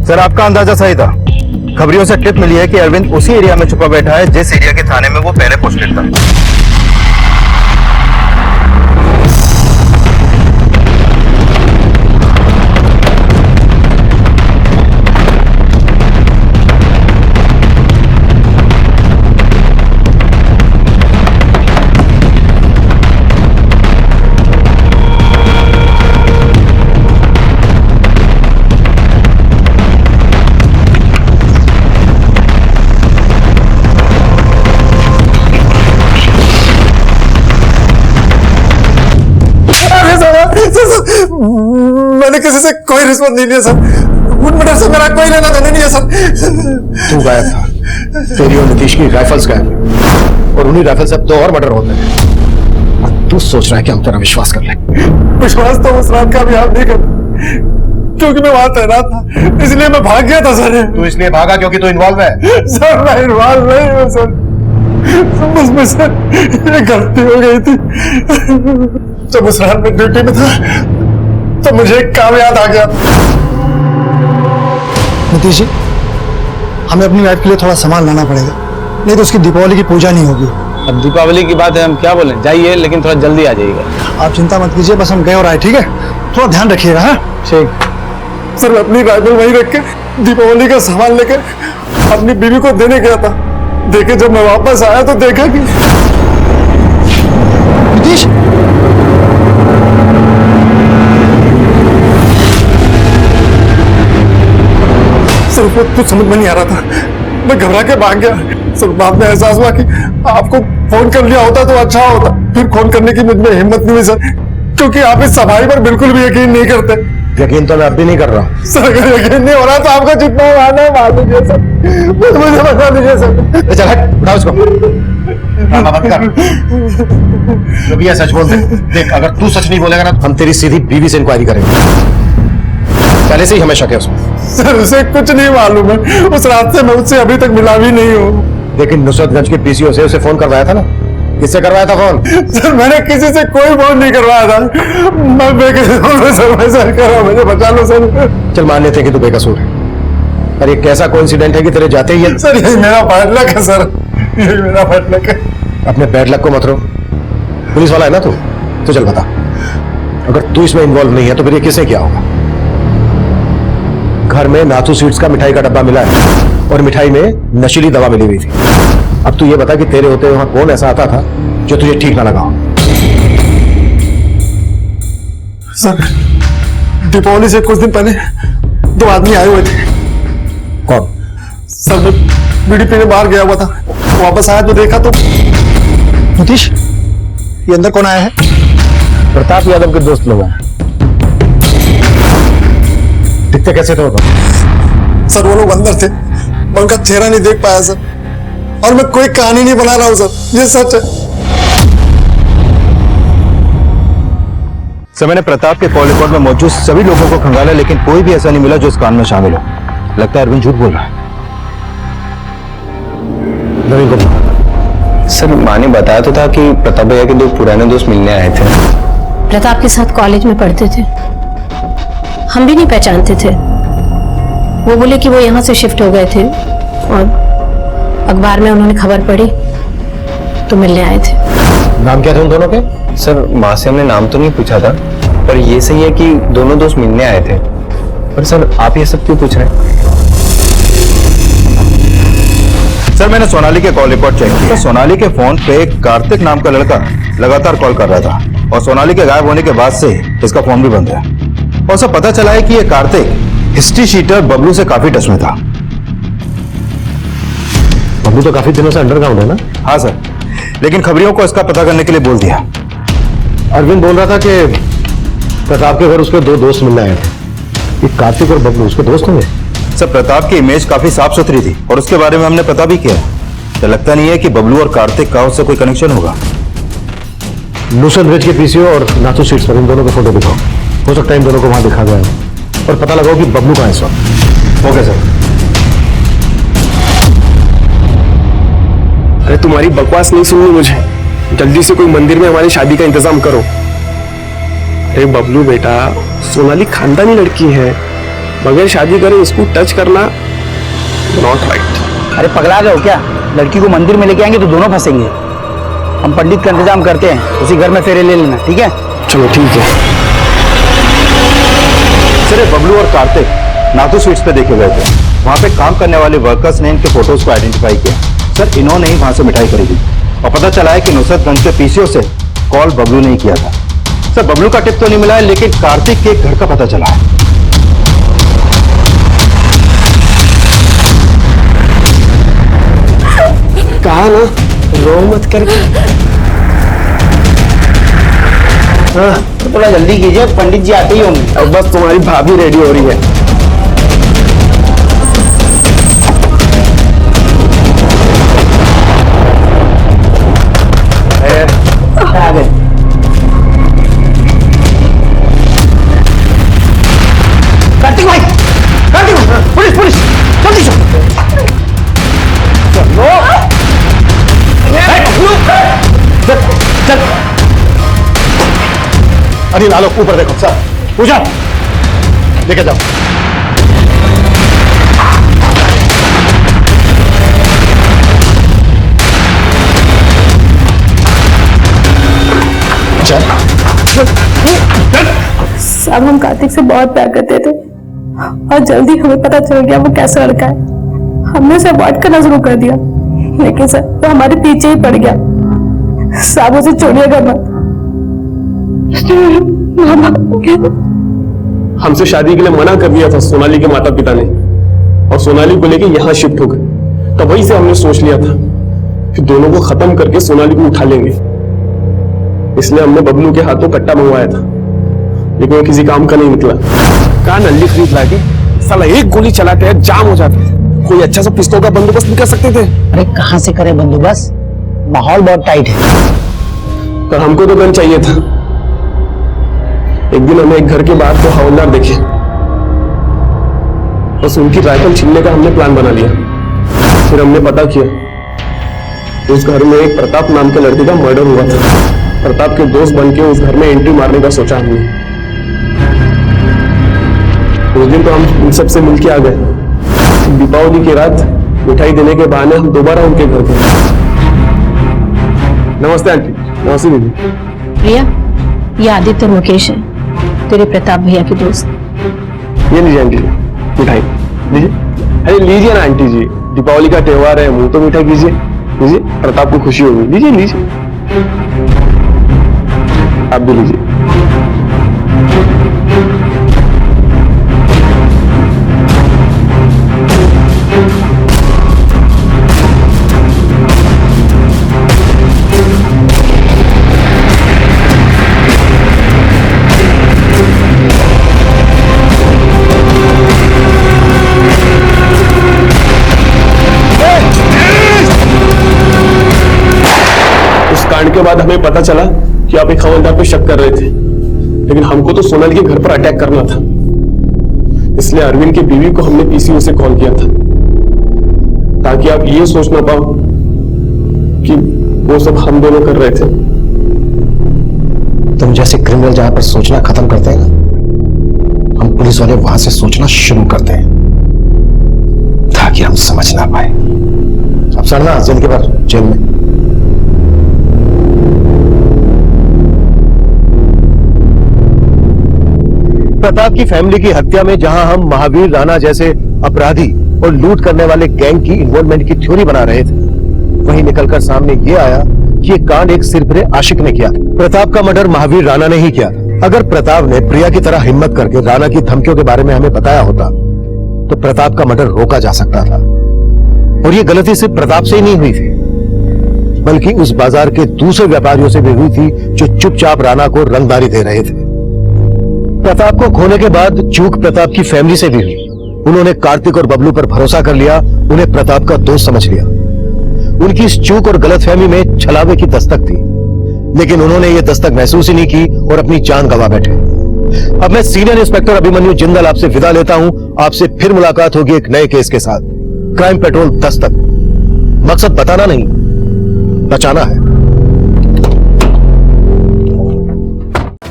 सर आपका अंदाजा सही था, खबरियों से टिप मिली है कि अरविंद उसी एरिया में छुपा बैठा है जिस एरिया के थाने में वो पहले पोस्टेड था। किसी से कोई रिश्वत नहीं लिया सर। उन मर्डर से मेरा कोई लेना देना नहीं है सर। तू गायब था, तेरी और नीतीश की राइफल्स गायब, और उन्हीं राइफल से अब 2 और मर्डर होते हैं। और तू सोच रहा है कि हम तेरा विश्वास कर लें? विश्वास तो उस रात का भी आप नहीं कर, क्योंकि मैं वहां तैनात था, इसलिए मैं भाग गया था सर। तू इसलिए भागा क्योंकि तू इन्वॉल्व है? सर मैं इन्वॉल्व नहीं हूँ सर, मुझमें सर ये गलती हो गई थी। जब उस रात में ड्यूटी में था तो मुझे एक काम याद आ गया। नीतीश जी, हमें अपनी वाइफ के लिए थोड़ा सामान लाना पड़ेगा, नहीं तो उसकी दीपावली की पूजा नहीं होगी। अब दीपावली की बात है, हम क्या बोलें, जाइए लेकिन थोड़ा जल्दी आ जाइएगा। आप चिंता मत कीजिए, बस हम गए और आए, ठीक है? थोड़ा ध्यान रखिएगा। हाँ ठीक। सर मैं अपनी राइफल वहीं रख के दीपावली का सामान लेकर अपनी बीवी को देने गया था। देखे जब मैं वापस आया तो देखा कि नीतीश, सर वो कुछ समझ में नहीं आ रहा था, मैं घबरा के भाग गया। सर बाद में एहसास हुआ कि आपको फोन कर लिया होता तो अच्छा होता। फिर फोन करने की मुझ में हिम्मत नहीं हुई सर, क्योंकि आप इस सफाई पर बिल्कुल भी यकीन नहीं करते। यकीन तो मैं अब भी नहीं कर रहा हूँ। सर अगर यकीन नहीं हो रहा तो आपका जितना मारना है मार दीजिए सर, मुझे बता दीजिए सर। चल हट, उठाओ इसको। ड्रामा मत कर, जो भी है सच बोल दे। देख, अगर तू सच नहीं बोलेगा ना, हम तेरी सीधी बीवी से इंक्वायरी करेंगे। पहले से ही हमें शक है उसमें। सर उसे कुछ नहीं मालूम है, उस रात से मैं उससे अभी तक मिला भी नहीं हूँ। लेकिन नुसरतगंज के पीसीओ से उसे फोन करवाया था ना? किससे करवाया था फोन? सर मैंने किसी से कोई फोन नहीं करवाया था, मैं बेकसूर हूँ सर, मैं सर करो, मुझे बचा लो सर। चल मान लेते हैं कि तू बेकसूर है, पर एक कैसा कोइंसिडेंट है कि तेरे जाते ही सर ये मेरा बैड लक है सर, ये मेरा बैड लक है। अपने बैड लक को मत रो, पुलिस वाला है ना तू, तो चल बता, अगर तू इसमें इन्वॉल्व नहीं है तो फिर ये किसे क्या होगा? घर में नाथू स्वीट्स का मिठाई का डब्बा मिला है और मिठाई में नशीली दवा मिली हुई थी। अब तू ये बता कि तेरे होते वहां कौन ऐसा आता था जो तुझे ठीक ना लगा हो? सर दीपावली से कुछ दिन पहले 2 आदमी आए हुए थे। कौन? सर मैं बीड़ी पीने बाहर गया हुआ था, वापस आया तो देखा तो नीतीश, ये अंदर कौन आया है? प्रताप यादव के दोस्त लोग हैं। दिखते कैसे थे वो? सर वो लोग अंदर थे, मैं उनका चेहरा नहीं देख पाया सर, और मैं कोई कहानी नहीं बना रहा हूं सर, ये सच है। सर मैंने प्रताप के कॉल रिकॉर्ड में मौजूद सभी लोगों को खंगाला, लेकिन कोई भी ऐसा नहीं मिला जो इस कांड में शामिल हो। लगता है अरविंद झूठ बोल रहा है। नवीन को सर माँ ने बताया तो था कि प्रताप भैया के 2 पुराने दोस्त मिलने आए थे। प्रताप के साथ कॉलेज में पढ़ते थे, हम भी नहीं पहचानते थे। वो बोले कि वो यहाँ से शिफ्ट हो गए थे और अखबार में उन्होंने खबर पढ़ी तो मिलने आए थे। नाम क्या थे उन दोनों के? सर माँ से हमने नाम तो नहीं पूछा था, पर ये सही है कि दोनों दोस्त मिलने आए थे। पर सर आप ये सब क्यों पूछ रहे हैं? सर मैंने सोनाली के कॉल रिकॉर्ड चेक किया। सोनाली के फोन पे कार्तिक नाम का लड़का लगातार कॉल कर रहा था, और सोनाली के गायब होने के बाद से इसका फोन भी बंद है। और सब पता चला है कि ये कार्तिक हिस्ट्री शीटर बबलू से काफी टच में था। बबलू तो काफी दिनों से अंडरग्राउंड है ना? हाँ सर, लेकिन खबरियों को इसका पता करने के लिए बोल दिया। अरविंद बोल रहा था कि प्रताप के घर उसके 2 दोस्त मिलने आए थे। ये कार्तिक और बबलू उसके दोस्त होंगे? सर प्रताप की इमेज काफी साफ सुथरी थी और उसके बारे में हमने पता भी किया। तो लगता नहीं है कि बबलू और कार्तिक का उससे कोई कनेक्शन होगा। नुसरतगंज के पीसीओ और नाथू स्वीट्स पर इन दोनों के फोटो दिखाओ, हो सकता है इन दोनों को वहां दिखा गया है, और पता लगाओ कि बबलू कहां है इस वक्त। Okay sir. अरे तुम्हारी बकवास नहीं सुननी मुझे, जल्दी से कोई मंदिर में हमारी शादी का इंतजाम करो। अरे बबलू बेटा, सोनाली खानदानी लड़की है, बगैर शादी करे इसको टच करना नॉट राइट। अरे पगला गए हो क्या? लड़की को मंदिर में लेके आएंगे तो दोनों फंसेंगे। हम पंडित का इंतजाम करते हैं, उसी घर में फेरे ले लेना, ठीक है? चलो ठीक है। सर बबलू और कार्तिक नाथू स्वीट्स पे देखे गए थे। वहां पे काम करने वाले वर्कर्स ने इनके फोटोज को आइडेंटिफाई किया। सर इन्होंने ही वहां से मिठाई खरीदी, और पता चला है कि नुसरतगंज के पीसीओ से कॉल बबलू ने किया था। सर बबलू का टिप तो नहीं मिला है, लेकिन कार्तिक के घर का पता चला है। कहा ना रो मत करके। तो थोड़ा जल्दी कीजिए, पंडित जी आते ही होंगे। अब बस तुम्हारी भाभी रेडी हो रही है। आ गए। कार्तिक भाई, कार्तिक भाई, पुलिस पुलिस, जल्दी चल। अनिल आलोक ऊपर देखो सर, पूजा लेके जाओ। सब हम कार्तिक से बहुत प्यार करते थे और जल्दी हमें पता चल गया वो कैसा लड़का है। हमने उसे अवॉइड करना शुरू कर दिया, लेकिन सर वो हमारे पीछे ही पड़ गया। साहब उसे छोड़िएगा मत। हमसे शादी के लिए मना कर दिया था सोनाली के माता पिता ने, और सोनाली को लेके यहाँ शिफ्ट हो गए। तब वहीं से हमने सोच लिया था कि दोनों को खत्म करके सोनाली को उठा लेंगे। इसलिए हमने बबलू के हाथों कट्टा मंगवाया था, लेकिन वो किसी काम का नहीं निकला। कहा नल्ली खरीद लाके साला एक गोली चला के जाम हो जाता। कोई अच्छा सा पिस्तौल का बंदोबस्त नहीं कर सकते थे। अरे कहाँ से करें बंदोबस्त, माहौल बहुत टाइट है। पर हमको तो गन चाहिए था। एक दिन हमें एक घर के बाहर तो हवलदार देखे, बस उनकी राइफल छीनने का हमने प्लान बना लिया। फिर हमने पता किया उस घर में एक प्रताप नाम के लड़के का मर्डर हुआ था। प्रताप के दोस्त बनके उस घर में एंट्री मारने का सोचा हमने। उस दिन तो हम उन सबसे मिलके आ गए। दीपावली की रात मिठाई देने के बहाने हम दोबारा उनके घर गए। नमस्ते आंटी। नमस्ते दीदी। प्रिया, ये आदित्य और मुकेश है, तेरे प्रताप भैया के दोस्त। ये लीजिए आंटी जी मिठाई, लीजिए। अरे लीजिए ना आंटी जी, दीपावली का त्योहार है, मुंह तो मीठा कीजिए। लीजिए, प्रताप को खुशी होगी। लीजिए लीजिए, आप भी लीजिए। कांड के बाद हमें पता चला कि आप एक हवलदार पे शक कर रहे थे, लेकिन हमको तो सोनाली के घर पर अटैक करना था। इसलिए अरविंद की बीवी को हमने पीसीओ से कॉल किया था, ताकि आप ये सोच ना पाओ कि वो सब हम दोनों कर रहे थे। तुम जैसे क्रिमिनल जहां पर सोचना खत्म करते हैं ना, हम पुलिस वाले वहां से सोचना शुरू करते हैं, ताकि हम समझ ना पाए। अब सड़ना जिंदगी भर जेल में। प्रताप की फैमिली की हत्या में जहां हम महावीर राणा जैसे अपराधी और लूट करने वाले गैंग की इन्वॉल्वमेंट की थ्योरी बना रहे थे, वहीं निकलकर सामने ये आया कि ये कांड एक सिरफिरे आशिक ने किया। प्रताप का मर्डर महावीर राणा ने ही किया। अगर प्रताप ने प्रिया की तरह हिम्मत करके राणा की धमकियों के बारे में हमें बताया होता तो प्रताप का मर्डर रोका जा सकता था। और ये गलती सिर्फ प्रताप से ही नहीं हुई थी, बल्कि उस बाजार के दूसरे व्यापारियों से भी हुई थी जो चुपचाप राणा को रंगदारी दे रहे थे। प्रताप को खोने के बाद चूक प्रताप की फैमिली से भी हुई। उन्होंने कार्तिक और बबलू पर भरोसा कर लिया, उन्हें प्रताप का दोस्त समझ लिया। उनकी इस चूक और गलतफहमी में छलावे की दस्तक थी, लेकिन उन्होंने ये दस्तक महसूस ही नहीं की और अपनी जान गंवा बैठे। अब मैं सीनियर इंस्पेक्टर अभिमन्यु जिंदल आपसे विदा लेता हूं। आपसे फिर मुलाकात होगी एक नए केस के साथ। क्राइम पेट्रोल दस्तक, मकसद बताना नहीं, बचाना है।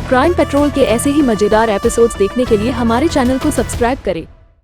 क्राइम पेट्रोल के ऐसे ही मजेदार एपिसोड्स देखने के लिए हमारे चैनल को सब्सक्राइब करें